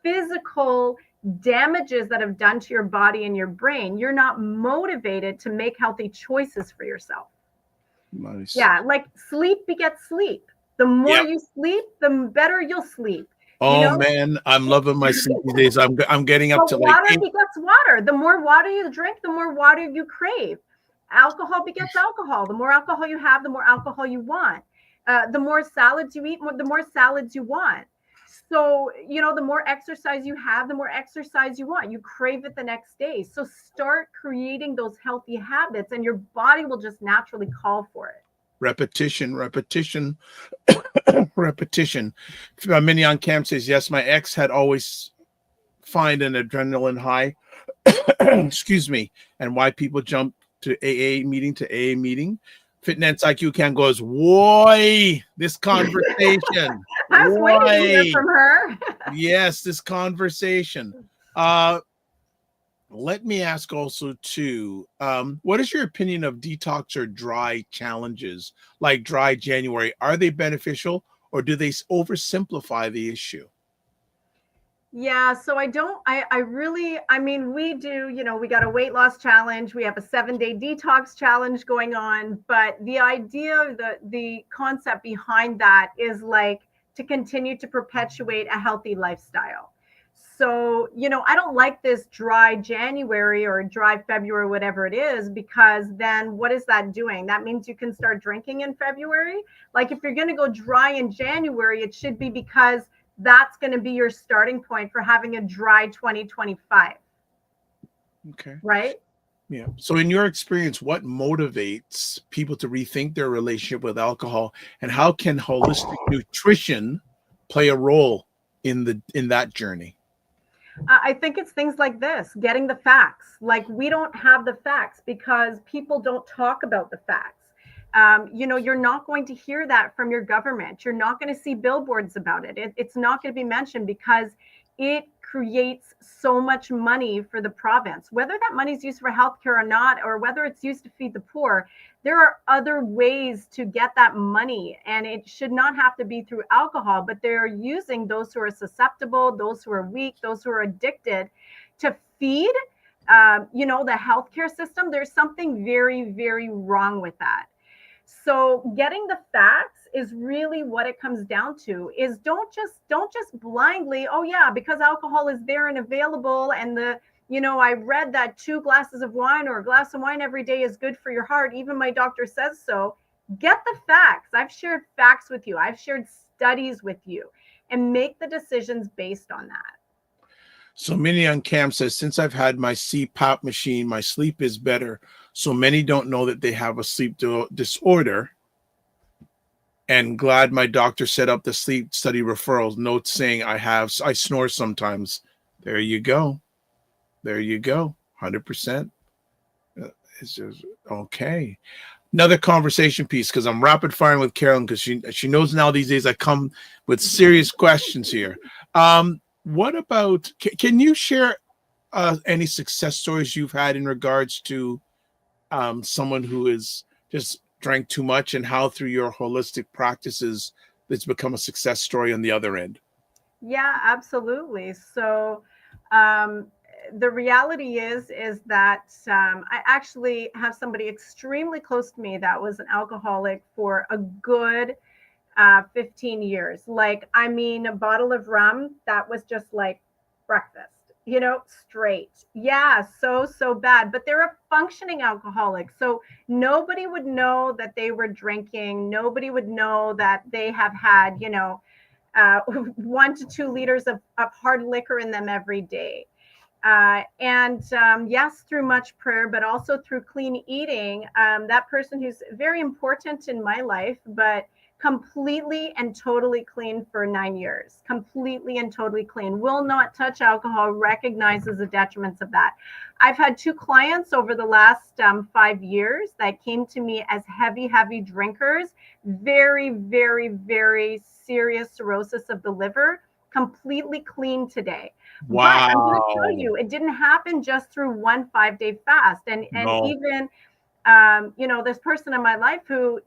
physical damages that have done to your body and your brain. You're not motivated to make healthy choices for yourself. Nice. Yeah, like sleep begets sleep. The more you sleep, the better you'll sleep. Oh man, I'm loving my sleep these days. I'm getting up to like water begets water. The more water you drink, the more water you crave. Alcohol begets alcohol. The more alcohol you have, the more alcohol you want. The more salads you eat, the more salads you want. So, the more exercise you have, the more exercise you want. You crave it the next day. So start creating those healthy habits and your body will just naturally call for it. Repetition. Mini on Cam says, yes, my ex had always find an adrenaline high. Excuse me. And why people jump to AA meeting. Fitness IQ Can goes, why this conversation? I was waiting to hear from her. Yes, this conversation. Let me ask also too, what is your opinion of detox or dry challenges like dry January? Are they beneficial or do they oversimplify the issue? Yeah, so we do, we got a weight loss challenge. We have a 7-day detox challenge going on. But the idea, the concept behind that is like to continue to perpetuate a healthy lifestyle. So, I don't like this dry January or dry February, whatever it is, because then what is that doing? That means you can start drinking in February. Like if you're going to go dry in January, it should be because that's going to be your starting point for having a dry 2025. Okay. Right? Yeah. So in your experience, what motivates people to rethink their relationship with alcohol, and how can holistic nutrition play a role in that journey? I think it's things like this, getting the facts. Like we don't have the facts because people don't talk about the facts. You're not going to hear that from your government. You're not going to see billboards about it. It's not going to be mentioned because it creates so much money for the province. Whether that money is used for healthcare or not, or whether it's used to feed the poor, there are other ways to get that money. And it should not have to be through alcohol, but they're using those who are susceptible, those who are weak, those who are addicted to feed, the healthcare system. There's something very, very wrong with that. So getting the facts is really what it comes down to, is don't just blindly, oh yeah, because alcohol is there and available. And I read that 2 glasses of wine or a glass of wine every day is good for your heart. Even my doctor says so. Get the facts. I've shared facts with you. I've shared studies with you, and make the decisions based on that. So Mini on Cam says, since I've had my CPAP machine, my sleep is better. So many don't know that they have a sleep disorder. And glad my doctor set up the sleep study referrals, notes saying I snore sometimes. There you go. 100%. It's just okay. Another conversation piece, because I'm rapid firing with Carolyn, because she knows now these days I come with serious questions here. What about, can you share any success stories you've had in regards to someone who is just drank too much, and how through your holistic practices it's become a success story on the other end? Yeah, absolutely. So the reality is that I actually have somebody extremely close to me that was an alcoholic for a good 15 years. Like, a bottle of rum, that was just like breakfast, straight. Yeah, so bad. But they're a functioning alcoholic. So nobody would know that they were drinking. Nobody would know that they have had, 1 to 2 liters of hard liquor in them every day. Yes, through much prayer, but also through clean eating, that person who's very important in my life, but completely and totally clean for 9 years, completely and totally clean, will not touch alcohol, recognizes the detriments of that. I've had 2 clients over the last 5 years that came to me as heavy drinkers, very, very, very serious cirrhosis of the liver, completely clean today. Wow. But I'm going to tell you, it ddidn't happen just through one 5-day fast. And even, this person in my life who,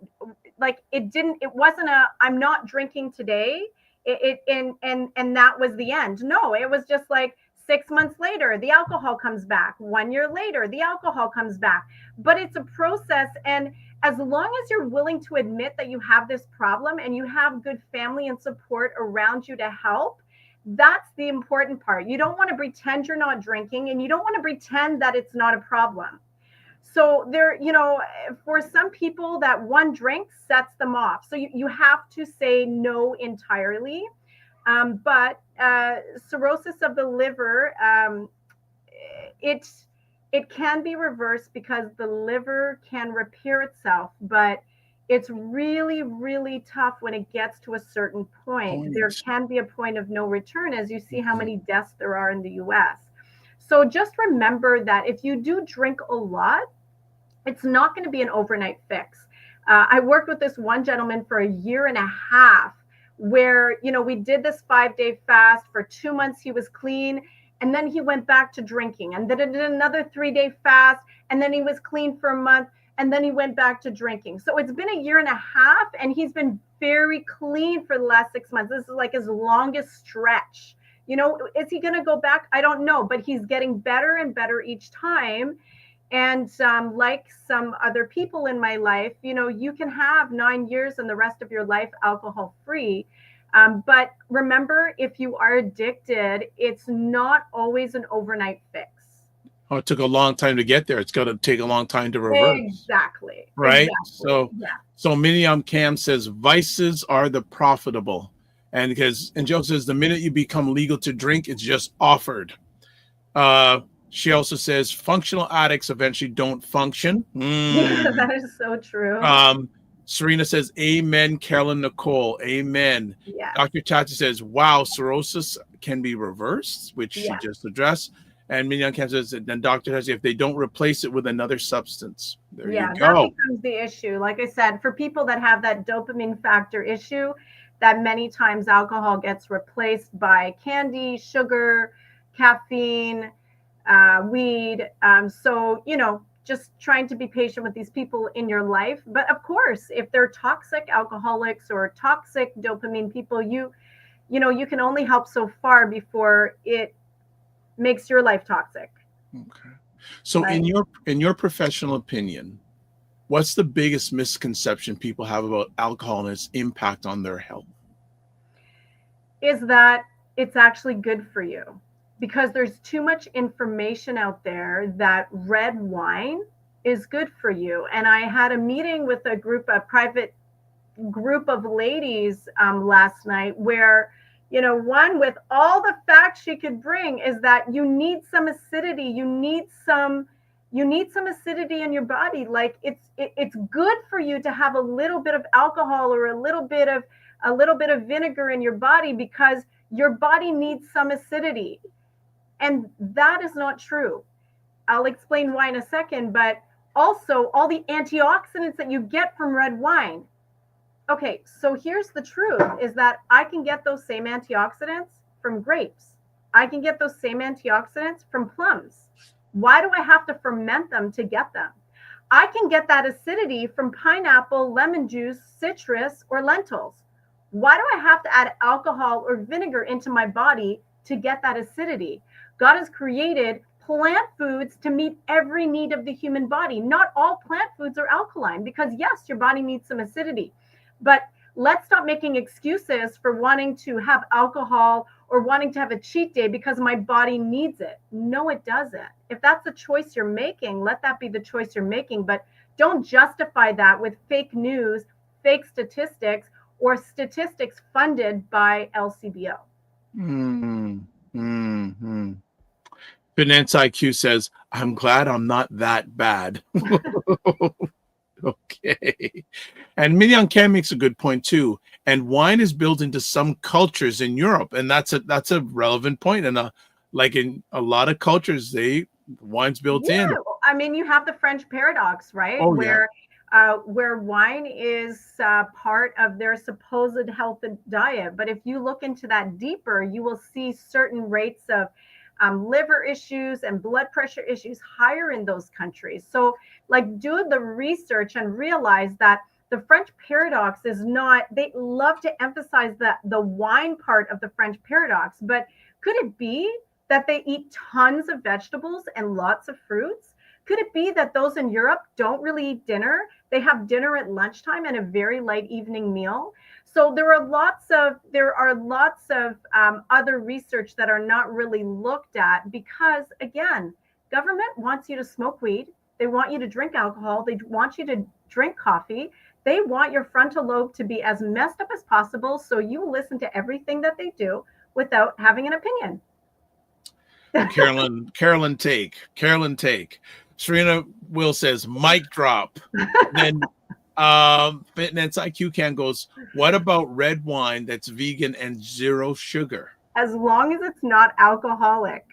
like, it wasn't I'm not drinking today. And that was the end. No, it was just like 6 months later, the alcohol comes back. 1 year later, the alcohol comes back. But it's a process. And as long as you're willing to admit that you have this problem and you have good family and support around you to help, that's the important part. You don't want to pretend you're not drinking, and you don't want to pretend that it's not a problem. So there, for some people, that one drink sets them off. So you have to say no entirely. But cirrhosis of the liver, it can be reversed because the liver can repair itself, but it's really, really tough when it gets to a certain point. There can be a point of no return, as you see how many deaths there are in the US. So just remember that if you do drink a lot, it's not going to be an overnight fix. I worked with this one gentleman for 1.5 years where, we did this 5-day fast. For 2 months, he was clean. And then he went back to drinking, and then did another 3-day fast. And then he was clean for a month. And then he went back to drinking. So it's been 1.5 years, and he's been very clean for the last 6 months. This is like his longest stretch. Is he going to go back? I don't know, but he's getting better and better each time. And like some other people in my life, you can have 9 years and the rest of your life alcohol free. But remember, if you are addicted, it's not always an overnight fix. Oh, it took a long time to get there. It's going to take a long time to reverse. Exactly. Right. Exactly. So Miriam Cam says vices are the profitable. And Joe says the minute you become legal to drink, it's just offered. She also says functional addicts eventually don't function. Yeah, that is so true. Serena says, amen, Carolyn Nicol. Amen. Yeah. Dr. Chachi says, wow, cirrhosis can be reversed, which she just addressed. And Mignon Camp says, then Dr. Chachi, if they don't replace it with another substance. There you go. That becomes the issue. Like I said, for people that have that dopamine factor issue, that many times alcohol gets replaced by candy, sugar, caffeine, weed. So, just trying to be patient with these people in your life. But of course, if they're toxic alcoholics or toxic dopamine people, you can only help so far before it makes your life toxic. Okay. So in your professional opinion, what's the biggest misconception people have about alcohol and its impact on their health? Is that it's actually good for you. Because there's too much information out there that red wine is good for you. And I had a meeting with a private group of ladies last night where, one with all the facts she could bring is that you need some acidity. You need some acidity in your body. Like it's good for you to have a little bit of alcohol or a little bit of vinegar in your body because your body needs some acidity. And that is not true. I'll explain why in a second, but also all the antioxidants that you get from red wine. Okay, so here's the truth is that I can get those same antioxidants from grapes. I can get those same antioxidants from plums. Why do I have to ferment them to get them? I can get that acidity from pineapple, lemon juice, citrus, or lentils. Why do I have to add alcohol or vinegar into my body to get that acidity? God has created plant foods to meet every need of the human body. Not all plant foods are alkaline because, yes, your body needs some acidity. But let's stop making excuses for wanting to have alcohol or wanting to have a cheat day because my body needs it. No, it doesn't. If that's the choice you're making, let that be the choice you're making. But don't justify that with fake news, fake statistics, or statistics funded by LCBO. Finance IQ says, I'm glad I'm not that bad. Okay. And Mignon Can makes a good point too. And wine is built into some cultures in Europe, and that's a relevant point. And like in a lot of cultures, wine's built in. I mean, you have the French paradox, right? Oh, yeah. Where wine is part of their supposed health and diet. But if you look into that deeper, you will see certain rates of liver issues and blood pressure issues higher in those countries. So like do the research and realize that the French paradox is not, they love to emphasize the wine part of the French paradox, but could it be that they eat tons of vegetables and lots of fruits? Could it be that those in Europe don't really eat dinner? They have dinner at lunchtime and a very light evening meal. So there are lots of other research that are not really looked at because, again, government wants you to smoke weed. They want you to drink alcohol. They want you to drink coffee. They want your frontal lobe to be as messed up as possible, so you listen to everything that they do without having an opinion. Carolyn take. Serena Will says, mic drop. Then Fitness IQ Can goes, what about red wine that's vegan and 0 sugar? As long as it's not alcoholic.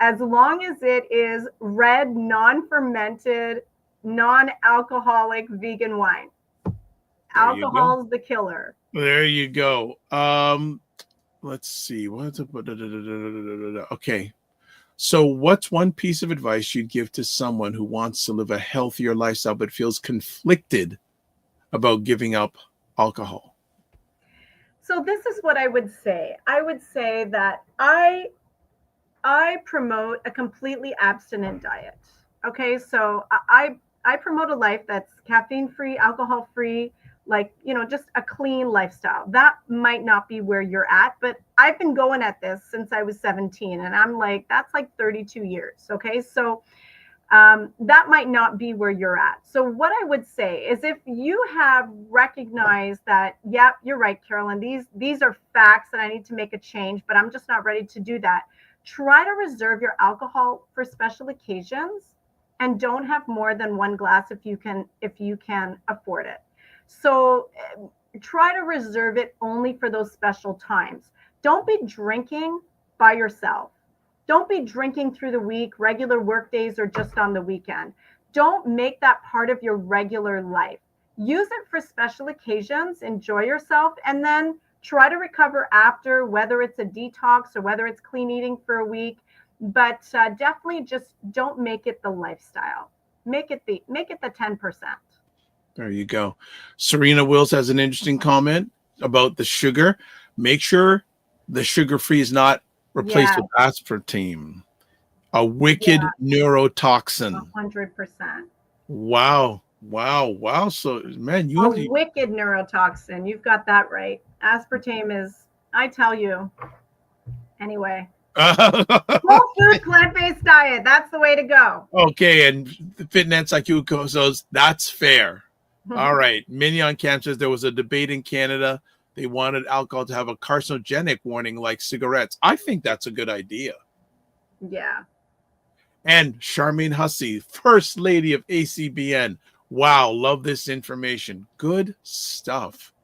As long as it is red, non-fermented, non-alcoholic vegan wine. Alcohol's the killer. There you go. Let's see. Okay. So what's one piece of advice you'd give to someone who wants to live a healthier lifestyle but feels conflicted about giving up alcohol? So this is what I would say. I would say that I promote a completely abstinent diet. Okay, so I promote a life that's caffeine-free, alcohol-free, like, just a clean lifestyle. That might not be where you're at, but I've been going at this since I was 17, and I'm like, that's like 32 years. Okay, so that might not be where you're at. So what I would say is, if you have recognized that, yeah, you're right, Carolyn, these are facts that I need to make a change, but I'm just not ready to do that. Try to reserve your alcohol for special occasions, and don't have more than 1 glass if you can afford it. So try to reserve it only for those special times. Don't be drinking by yourself. Don't be drinking through the week, regular work days, or just on the weekend. Don't make that part of your regular life. Use it for special occasions, enjoy yourself, and then try to recover after, whether it's a detox or whether it's clean eating for a week. But definitely just don't make it the lifestyle. Make it the 10%. There you go. Serena Wills has an interesting comment about the sugar. Make sure the sugar-free is not replaced with aspartame, a wicked neurotoxin. 100%. Wow. So, man, wicked neurotoxin. You've got that right. Aspartame is, I tell you. Anyway. Whole food, plant-based diet. That's the way to go. Okay, and the Fitness IQ says that's fair. All right. Mignon Can says there was a debate in Canada. They wanted alcohol to have a carcinogenic warning like cigarettes. I think that's a good idea. Yeah. And Charmaine Hussey, First Lady of ACBN. Wow, love this information. Good stuff.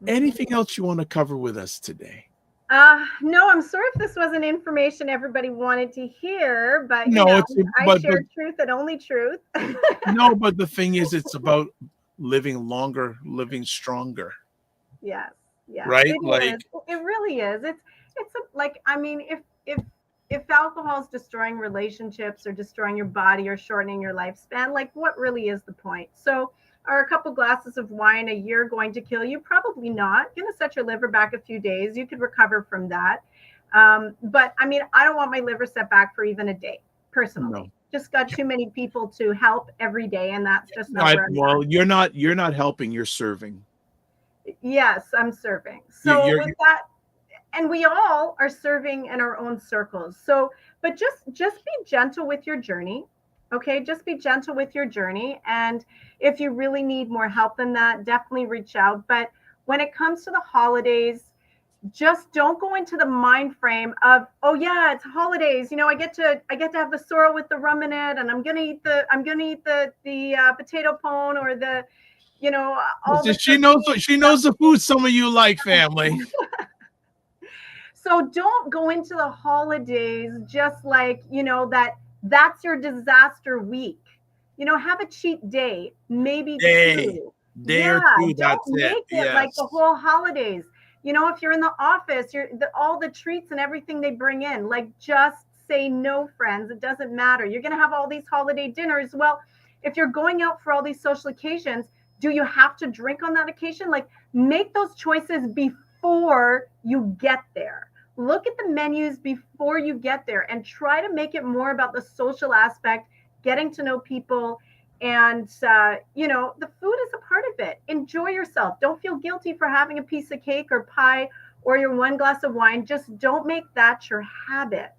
Anything else you want to cover with us today? No, I'm sorry if this wasn't information everybody wanted to hear, but I share truth and only truth. No, but the thing is, it's about living longer, living stronger. Yes. Right? It really is. It's like, I mean, if alcohol is destroying relationships or destroying your body or shortening your lifespan, like, what really is the point? So are a couple glasses of wine a year going to kill you? Probably not. Going to set your liver back a few days. You could recover from that. But I mean, I don't want my liver set back for even a day, personally. No. Just got too many people to help every day, and that's just not where I'm at. You're not helping, you're serving. Yes, I'm serving. So with that, and we all are serving in our own circles. So, but just be gentle with your journey. Okay, just be gentle with your journey. And if you really need more help than that, definitely reach out. But when it comes to the holidays, just don't go into the mind frame of, oh yeah, it's holidays. You know, I get to have the sorrel with the rum in it, and I'm gonna eat the potato pone or the, you know, all the She knows the food some of you like, family. So don't go into the holidays just like, you know, that's your disaster week. You know, have a cheat day, maybe two. Day or two, don't make it like the whole holidays. You know, if you're in the office, all the treats and everything they bring in, like, just say no, friends. It doesn't matter. You're going to have all these holiday dinners. Well, if you're going out for all these social occasions, do you have to drink on that occasion? Like, make those choices before you get there. Look at the menus before you get there and try to make it more about the social aspect, getting to know people. And, you know, the food is a part of it. Enjoy yourself. Don't feel guilty for having a piece of cake or pie or your one glass of wine. Just don't make that your habit.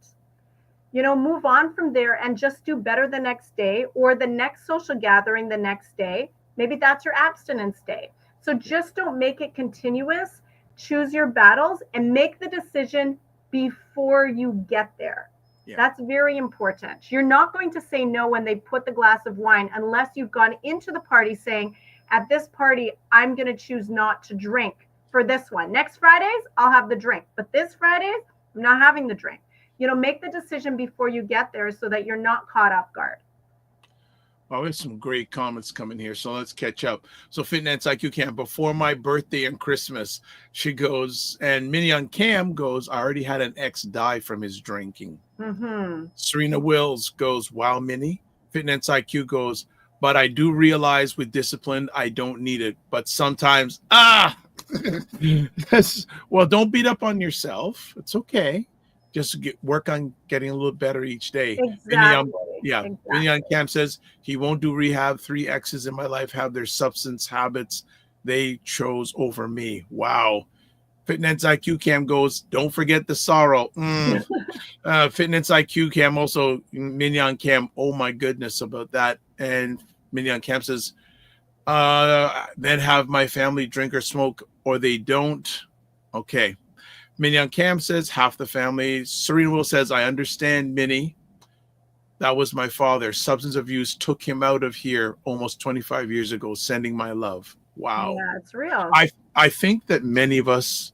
You know, move on from there and just do better the next day or the next social gathering the next day. Maybe that's your abstinence day. So just don't make it continuous. Choose your battles and make the decision before you get there. Yeah. That's very important. You're not going to say no when they put the glass of wine unless you've gone into the party saying, at this party, I'm going to choose not to drink for this one. Next Fridays, I'll have the drink. But this Fridays, I'm not having the drink. You know, make the decision before you get there so that you're not caught off guard. Well, we have some great comments coming here, so let's catch up. So Fitness IQ Cam, before my birthday and Christmas, she goes, and Minion Cam goes, I already had an ex die from his drinking. Mm-hmm. Serena Wills goes, wow, Minnie. Fitness IQ goes, but I do realize with discipline, I don't need it. But sometimes, well, don't beat up on yourself. It's okay. Just work on getting a little better each day. Exactly. Minion Cam says he won't do rehab. 3 exes in my life have their substance habits they chose over me. Wow. Fitness IQ Cam goes, don't forget the sorrow. Fitness IQ Cam also, Minion Cam, oh my goodness about that. And Minion Cam says, then have my family drink or smoke or they don't. Okay. Minion Cam says half the family. Serena Will says, I understand, Minnie. That was my father. Substance abuse took him out of here almost 25 years ago. Sending my love. Wow. Yeah, it's real. I think that many of us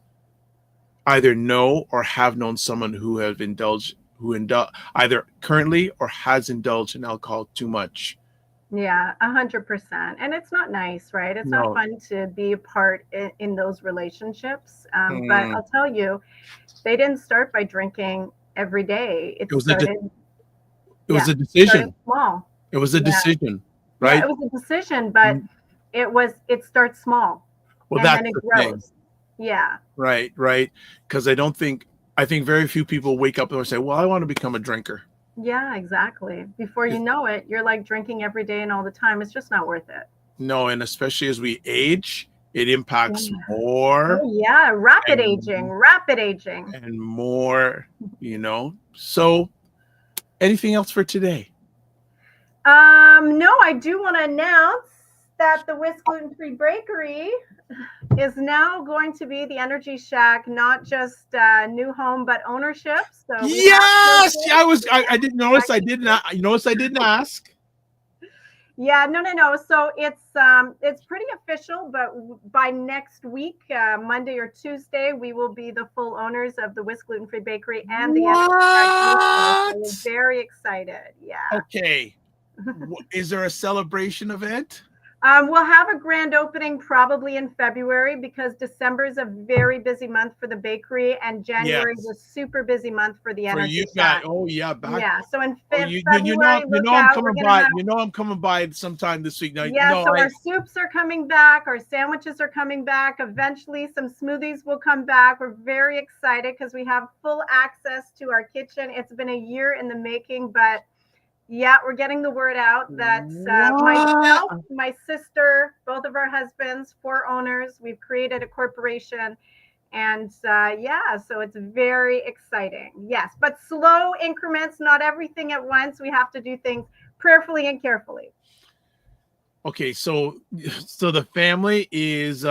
either know or have known someone who have either currently or has indulged in alcohol too much. Yeah, 100%. And it's not nice, right? It's not fun to be a part in those relatives. But I'll tell you, they didn't start by drinking every day. It was a decision. Small. It was a decision, right? Yeah, it was a decision, but it starts small. Well, and that's then it the grows. thing. Yeah. Right. Because I think very few people wake up and say, well, I want to become a drinker. Yeah, exactly. Before you know it, you're like drinking every day and all the time. It's just not worth it. No, and especially as we age, it impacts more. Oh, yeah, rapid aging. And more, So anything else for today? No, I do want to announce that the Whisk Gluten-Free Bakery is now going to be the Energy Shack, not just new home, but ownership. So yes, I didn't notice. I didn't ask. Yeah, no. So it's pretty official, but by next week, Monday or Tuesday, we will be the full owners of the Whisk Gluten-Free Bakery and the Energy Shack. So we're very excited. Yeah. Okay. Is there a celebration event? We'll have a grand opening probably in February because December is a very busy month for the bakery and January is a super busy month for the Energy Shack. So in February, I'm coming by sometime this week. Our soups are coming back, our sandwiches are coming back. Eventually, some smoothies will come back. We're very excited because we have full access to our kitchen. It's been a year in the making, but yeah, we're getting the word out that myself, my sister, both of our husbands, 4 owners, we've created a corporation. And so it's very exciting. Yes, but slow increments, not everything at once. We have to do things prayerfully and carefully. Okay, so the family is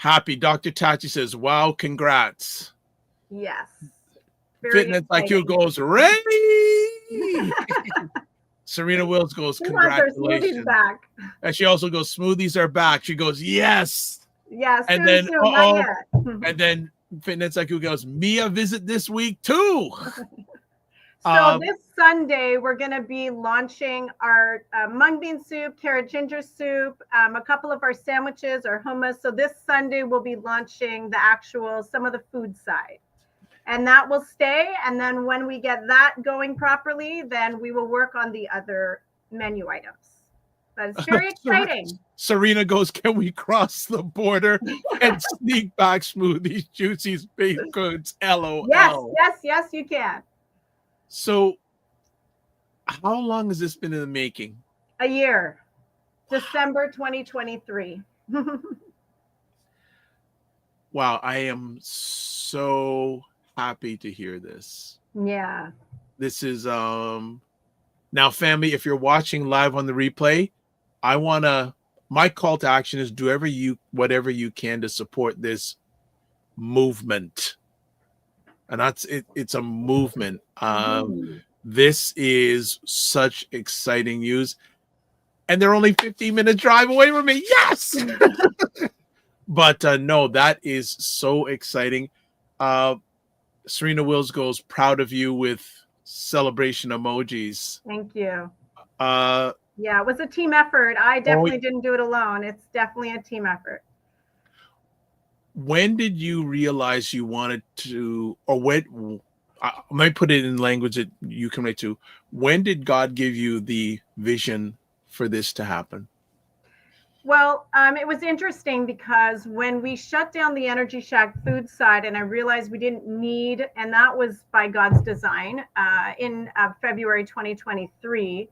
Happy. Dr. Tachi says, wow, congrats. Yes. Very Fitness exciting. IQ goes, ready. Serena Wills goes, She wants her congratulations. smoothies back. And she also goes, smoothies are back. She goes, yes. Yeah, And soon, then, not yet. and then Fitness IQ goes, Mia visit this week too. So this Sunday, we're going to be launching our mung bean soup, carrot ginger soup, a couple of our sandwiches, our hummus. So this Sunday, we'll be launching the actual, some of the food side. And that will stay. And then when we get that going properly, then we will work on the other menu items. But it's very exciting. Serena goes, can we cross the border and sneak back smoothies, juicies, baked goods, LOL. Yes, you can. So how long has this been in the making? A year. December 2023. Wow, I am so happy to hear this. Yeah. This is now, family, if you're watching live on the replay, my call to action is do whatever you can to support this movement. And that's it. It's a movement. This is such exciting news. And they're only 15-minute drive away from me. Yes. But no, that is so exciting. Serena Wills goes, proud of you with celebration emojis. Thank you. Yeah, it was a team effort. I definitely didn't do it alone. It's definitely a team effort. When did you realize you wanted to, or when, I might put it in language that you can relate to, when did God give you the vision for this to happen? Well, it was interesting because when we shut down the Energy Shack food side and I realized we didn't need, and that was by God's design in February 2023,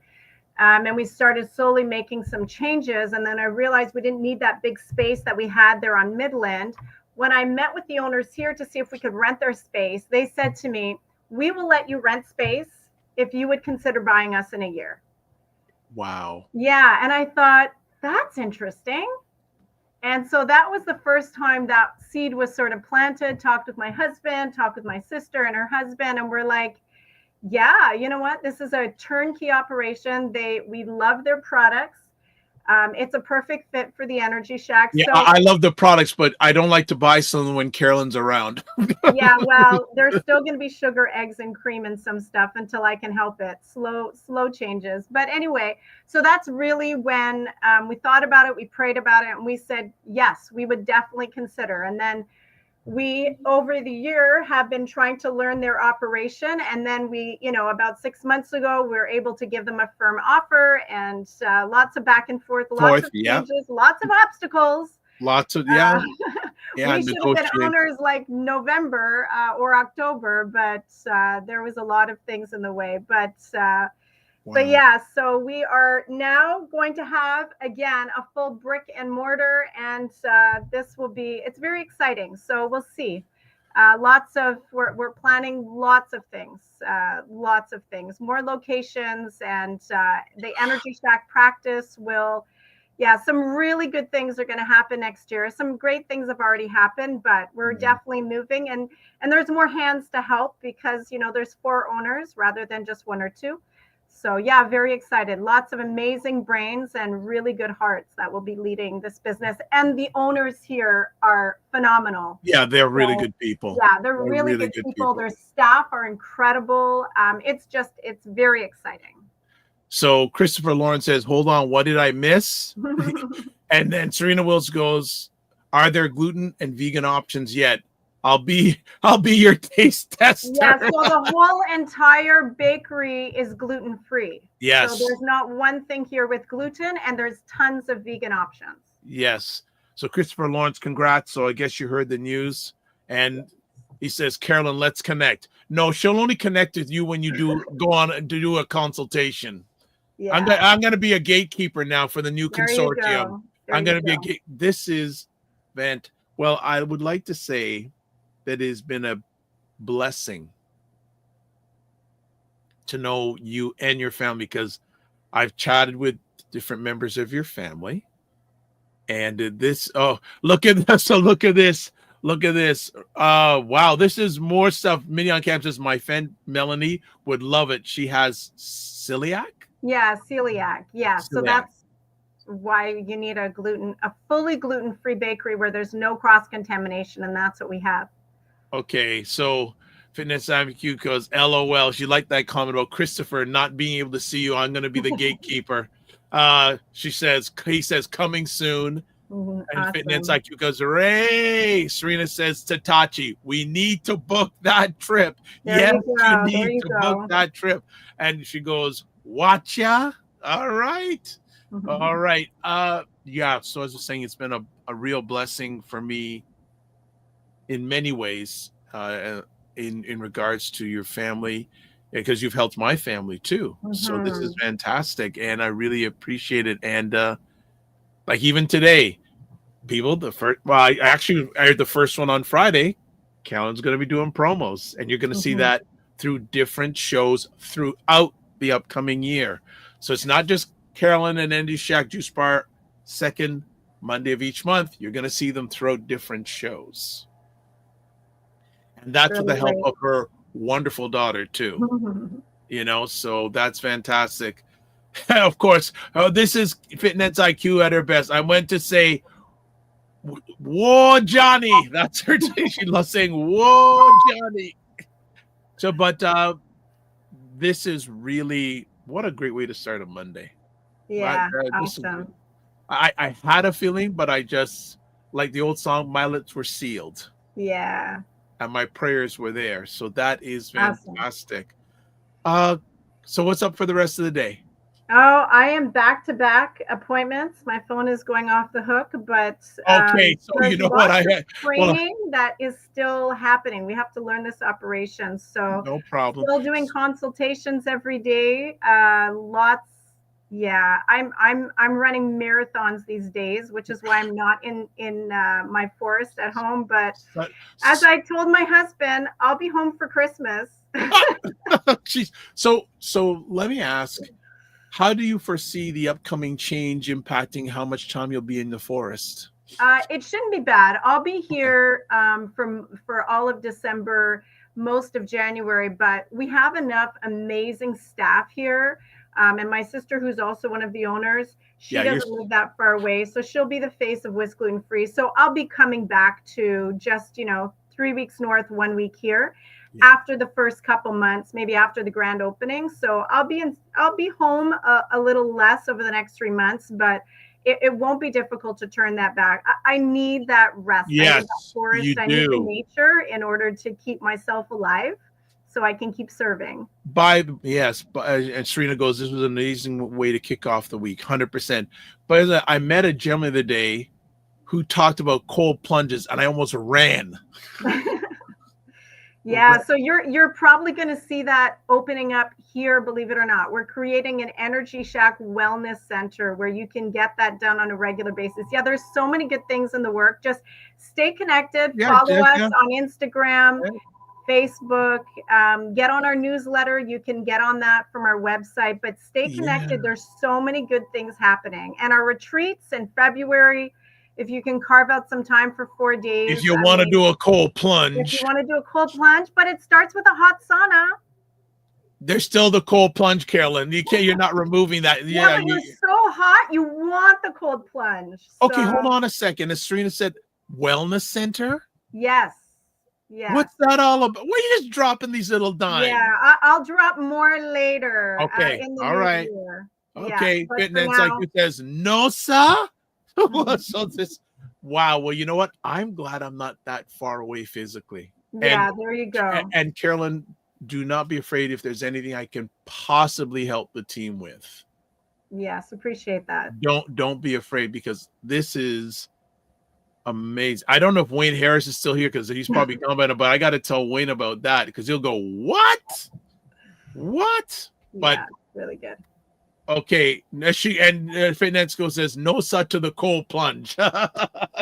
and we started slowly making some changes. And then I realized we didn't need that big space that we had there on Midland. When I met with the owners here to see if we could rent their space, they said to me, we will let you rent space if you would consider buying us in a year. Wow. Yeah. And I thought, that's interesting. And so that was the first time that seed was sort of planted. Talked with my husband, talked with my sister and her husband, and we're like, yeah, you know what? This is a turnkey operation. We love their products. It's a perfect fit for the Energy Shack. Yeah, so, I love the products, but I don't like to buy some when Carolyn's around. Yeah, well, there's still going to be sugar, eggs, and cream and some stuff until I can help it. Slow changes. But anyway, so that's really when we thought about it, we prayed about it, and we said, yes, we would definitely consider. And then we, over the year, have been trying to learn their operation. And then we, about 6 months ago, we were able to give them a firm offer, and lots of back and forth, lots of changes, lots of obstacles. Lots of, we should have been owners like November or October, but there was a lot of things in the way. But yeah, so we are now going to have, again, a full brick and mortar, and it's very exciting. So we'll see. We're planning lots of things, more locations, and the Energy Shack practice will, some really good things are going to happen next year. Some great things have already happened, but we're definitely moving, and there's more hands to help because, there's 4 owners rather than just 1 or 2. So yeah, very excited. Lots of amazing brains and really good hearts that will be leading this business. And the owners here are phenomenal. Yeah, they're really good people. Yeah, they're really good people. Their staff are incredible. It's very exciting. So Christopher Lawrence says, hold on, what did I miss? And then Serena Wills goes, are there gluten and vegan options yet? I'll be your taste tester. Yeah, so the whole entire bakery is gluten-free. Yes. So there's not one thing here with gluten, and there's tons of vegan options. Yes. So Christopher Lawrence, congrats. So I guess you heard the news. And he says, Carolyn, let's connect. No, she'll only connect with you when you go on to do a consultation. Yeah. I'm going to be a gatekeeper now for the new consortium. I'm going to be this is Vent. Well, I would like to say that it has been a blessing to know you and your family, because I've chatted with different members of your family, And this, oh, look at this. So look at this. Look at this. Wow, this is more stuff. Mini on campus. My friend Melanie would love it. She has celiac. Yeah, celiac. Yeah. So Celiac. that's why you need a fully gluten-free bakery where there's no cross-contamination, and that's what we have. Okay, so Fitness IQ goes, LOL. She liked that comment about Christopher not being able to see you. I'm going to be the gatekeeper. He says, coming soon. And Awesome. Fitness IQ goes, hooray. Serena says, Tatachi, we need to book that trip. There Yes, you go. you There need you to go. book that trip. And she goes, watcha. All right. All right. Yeah, so as I was saying, it's been a real blessing for me in many ways, in regards to your family, because you've helped my family too. So this is fantastic, and I really appreciate it. And like even today, people, I aired the first one on Friday. Carolyn's going to be doing promos, and you're going to see that through different shows throughout the upcoming year. So it's not just Carolyn and Andy Shack Juice Bar second Monday of each month. You're going to see them throughout different shows. And that's with the help of her wonderful daughter too. So that's fantastic. Of course, this is Fitness IQ at her best. I went to say, whoa, Johnny. That's her. She loves saying, whoa, Johnny. So, but this is really, what a great way to start a Monday. Yeah, awesome. I had a feeling, but I just, like the old song, my lips were sealed. Yeah. And my prayers were there. So that is fantastic. Awesome. So what's up for the rest of the day? Oh, I am back-to-back appointments. My phone is going off the hook, but okay. So you know what I had training that is still happening. We have to learn this operation. So no problem. Still doing consultations every day. Lots. Yeah, I'm running marathons these days, which is why I'm not in my forest at home. But as I told my husband, I'll be home for Christmas. So let me ask, how do you foresee the upcoming change impacting how much time you'll be in the forest? It shouldn't be bad. I'll be here for all of December, most of January, but we have enough amazing staff here. And my sister, who's also one of the owners, she doesn't live that far away. So she'll be the face of Whisk Gluten Free. So I'll be coming back to just, 3 weeks north, 1 week here after the first couple months, maybe after the grand opening. So I'll be home a little less over the next 3 months, but it won't be difficult to turn that back. I need that rest. Yes, I need that forest. I need the nature in order to keep myself alive, so I can keep serving. And Serena goes, this was an amazing way to kick off the week, 100%. But I met a gentleman the other day who talked about cold plunges, and I almost ran. Yeah, so you're probably going to see that opening up here, believe it or not. We're creating an Energy Shack Wellness Center where you can get that done on a regular basis. Yeah, there's so many good things in the work. Just stay connected, follow us on Instagram, Facebook, get on our newsletter. You can get on that from our website, but stay connected. There's so many good things happening. And our retreats in February, if you can carve out some time for 4 days. If you want to do a cold plunge. If you want to do a cold plunge, but it starts with a hot sauna. There's still the cold plunge, Carolyn. You're not removing that. But you're so hot, you want the cold plunge. Okay, hold on a second. As Serena said, wellness center? Yes. Yeah. What's that all about? Why are you just dropping these little dimes? Yeah, I'll drop more later. Okay. In the all right. year. Okay. Fitness like you says, no, sir. So this, wow. Well, you know what? I'm glad I'm not that far away physically. Yeah, there you go. And Carolyn, do not be afraid if there's anything I can possibly help the team with. Yes, appreciate that. Don't be afraid, because this is amazing. I don't know if Wayne Harris is still here, because he's probably commenting, but I got to tell Wayne about that, because he'll go, what? But really good. Okay, Fitness says no such to the cold plunge.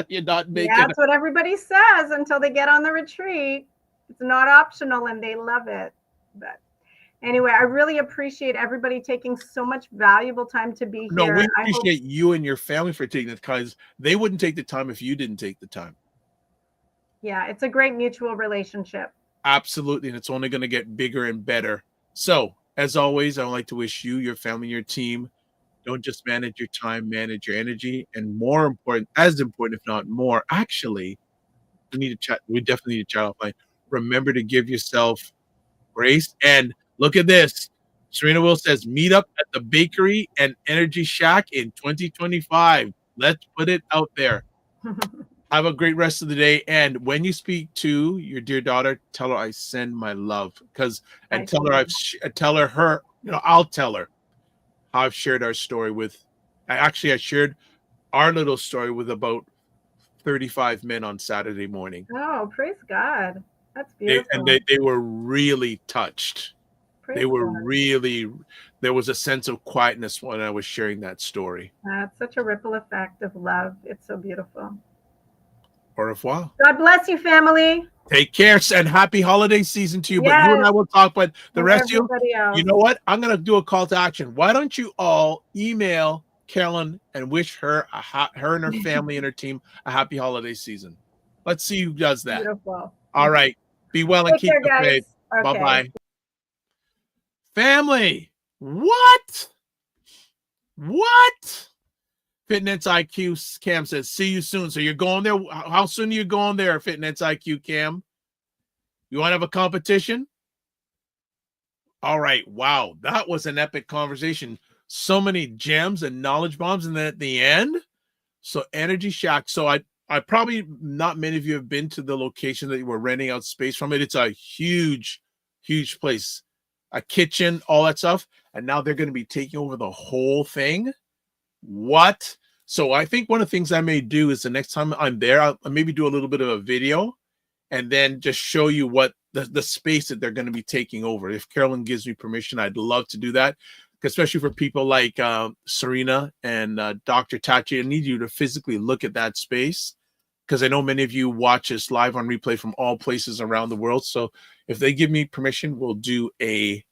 You're not making. Yeah, that's what everybody says until they get on the retreat. It's not optional, and they love it. But Anyway, I really appreciate everybody taking so much valuable time to be No, here. we I hope, appreciate you and your family for taking it, because they wouldn't take the time if you didn't take the time. yeah, it's a great mutual relationship. Absolutely. And it's only going to get bigger and better. So, as always, I would like to wish you, your family, your team, don't just manage your time, manage your energy. And more important, as important, if not more, actually, we need to chat. We definitely need to chat offline. Remember to give yourself grace. And look at this. Serena Will says, meet up at the bakery and Energy Shack in 2025. Let's put it out there. Have a great rest of the day. And when you speak to your dear daughter, tell her I send my love. And tell her I'll tell her how I've shared our story with. I shared our little story with about 35 men on Saturday morning. Oh, praise God. That's beautiful. They were really touched. Praise God. There was a sense of quietness when I was sharing that story. It's such a ripple effect of love. It's so beautiful. Au revoir. God bless you, family. Take care and happy holiday season to you. Yes. But you and I will talk. But the rest of you, else. You know what? I'm going to do a call to action. Why don't you all email Carolyn and wish her her and her family and her team a happy holiday season? Let's see who does that. Beautiful. All right. Be well and keep the faith. Okay. Bye-bye. Family. What? Fitness IQ Cam says, see you soon. So you're going there. How soon are you going there, Fitness IQ Cam? You want to have a competition? All right. Wow. That was an epic conversation. So many gems and knowledge bombs. And then at the end, so Energy Shack. So I probably, not many of you have been to the location that you were renting out space from it. It's a huge, huge place, a kitchen, all that stuff. And now they're going to be taking over the whole thing. What? So I think one of the things I may do is the next time I'm there, I'll maybe do a little bit of a video and then just show you what the space that they're going to be taking over. If Carolyn gives me permission, I'd love to do that, especially for people like Serena and Dr. Tachi. I need you to physically look at that space, because I know many of you watch us live on replay from all places around the world. So if they give me permission, we'll do a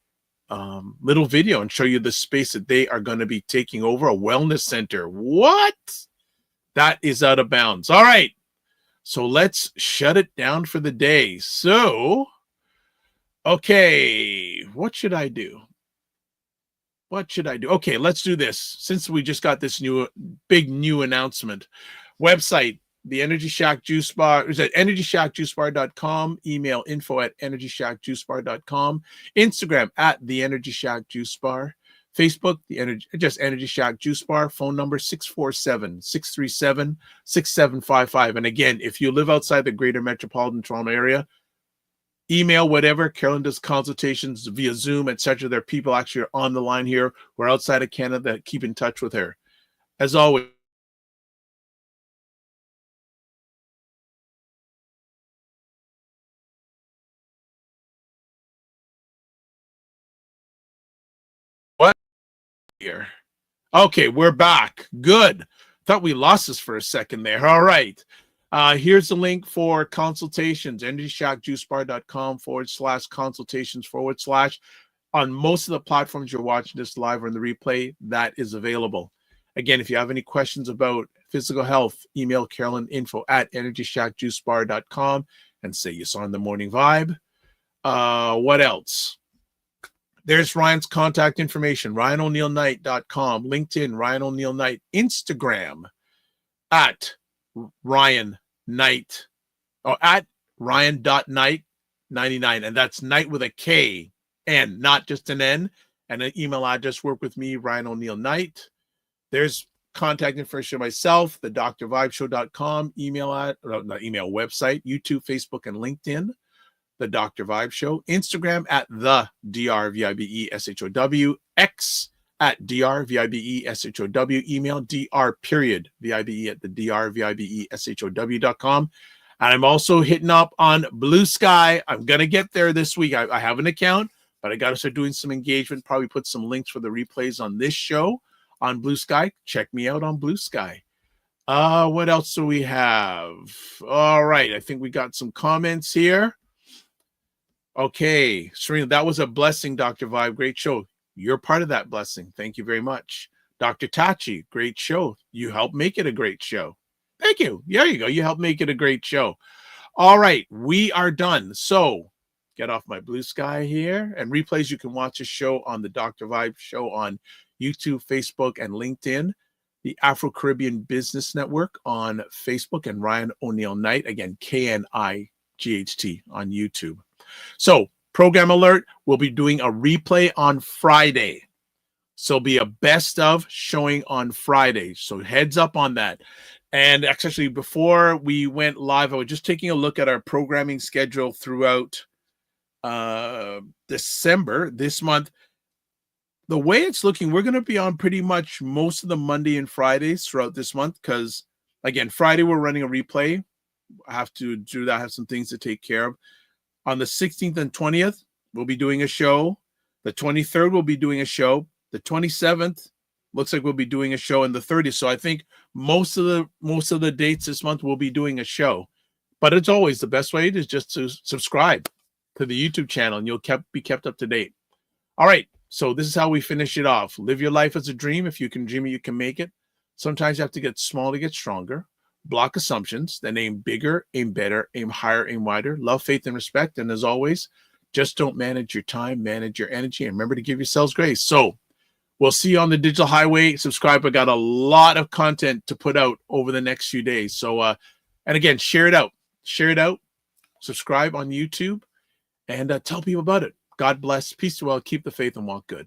little video and show you the space that they are going to be taking over, a wellness center. What? That is out of bounds. All right. So let's shut it down for the day. So, okay, what should I do? Okay, let's do this. Since we just got this big new announcement. Website, the Energy Shack Juice Bar is at energyshackjuicebar.com. Email info@energyshackjuicebar.com. Instagram @the Energy Shack Juice Bar. Facebook, just Energy Shack Juice Bar. Phone number 647-637-6755. And again, if you live outside the greater metropolitan Toronto area, email whatever. Carolyn does consultations via Zoom, etc. There are people actually are on the line here. We're outside of Canada that keep in touch with her. As always, here. Okay, we're back. Good. Thought we lost us for a second there. All right. Here's the link for consultations, energyshackjuicebar.com/consultations/ on most of the platforms you're watching this live or in the replay, that is available. Again, if you have any questions about physical health, email Carolyn info@energyshackjuicebar.com and say you saw in the morning vibe. What else? There's Ryan's contact information, RyanOneilKnight.com, LinkedIn, Ryan Oneil Knight, Instagram @Ryan Knight, or @Ryan.Knight99. And that's Knight with a K, N, not just an N. And an email address, work with me, Ryan Oneil Knight. There's contact information myself, the drvibeshow.com, website, YouTube, Facebook, and LinkedIn. The Dr. Vibe Show. Instagram @the DRVIBESHOW. X @DRVIBESHOW. Email dr.vibe@thedrvibeshow.com. And I'm also hitting up on Blue Sky. I'm going to get there this week. I have an account, but I got to start doing some engagement. Probably put some links for the replays on this show on Blue Sky. Check me out on Blue Sky. What else do we have? All right. I think we got some comments here. Okay, Serena, that was a blessing, Dr. Vibe. Great show. You're part of that blessing. Thank you very much. Dr. Tachi, great show. You helped make it a great show. Thank you. There you go. You helped make it a great show. All right, we are done. So get off my blue sky here. And replays, you can watch the show on the Dr. Vibe show on YouTube, Facebook, and LinkedIn. The Afro Caribbean Business Network on Facebook, and Ryan Oneil Knight, again, KNIGHT on YouTube. So, program alert, we'll be doing a replay on Friday. So, it'll be a best of showing on Friday. So, heads up on that. And actually, before we went live, I was just taking a look at our programming schedule throughout December, this month. The way it's looking, we're going to be on pretty much most of the Monday and Fridays throughout this month because, again, Friday we're running a replay. I have to do that. I have some things to take care of. On the 16th and 20th, we'll be doing a show. The 23rd, we'll be doing a show. The 27th, looks like we'll be doing a show. And the 30th. So I think most of the dates this month we'll be doing a show. But as always, the best way is just to subscribe to the YouTube channel and you'll be kept up to date. All right. So this is how we finish it off. Live your life as a dream. If you can dream it, you can make it. Sometimes you have to get small to get stronger. Block assumptions. Then aim bigger, aim better, aim higher, aim wider. Love, faith, and respect. And as always, just don't manage your time, manage your energy. And remember to give yourselves grace. So we'll see you on the digital highway. Subscribe. I got a lot of content to put out over the next few days. So, and again, share it out. Share it out. Subscribe on YouTube and tell people about it. God bless. Peace to all. Keep the faith and walk good.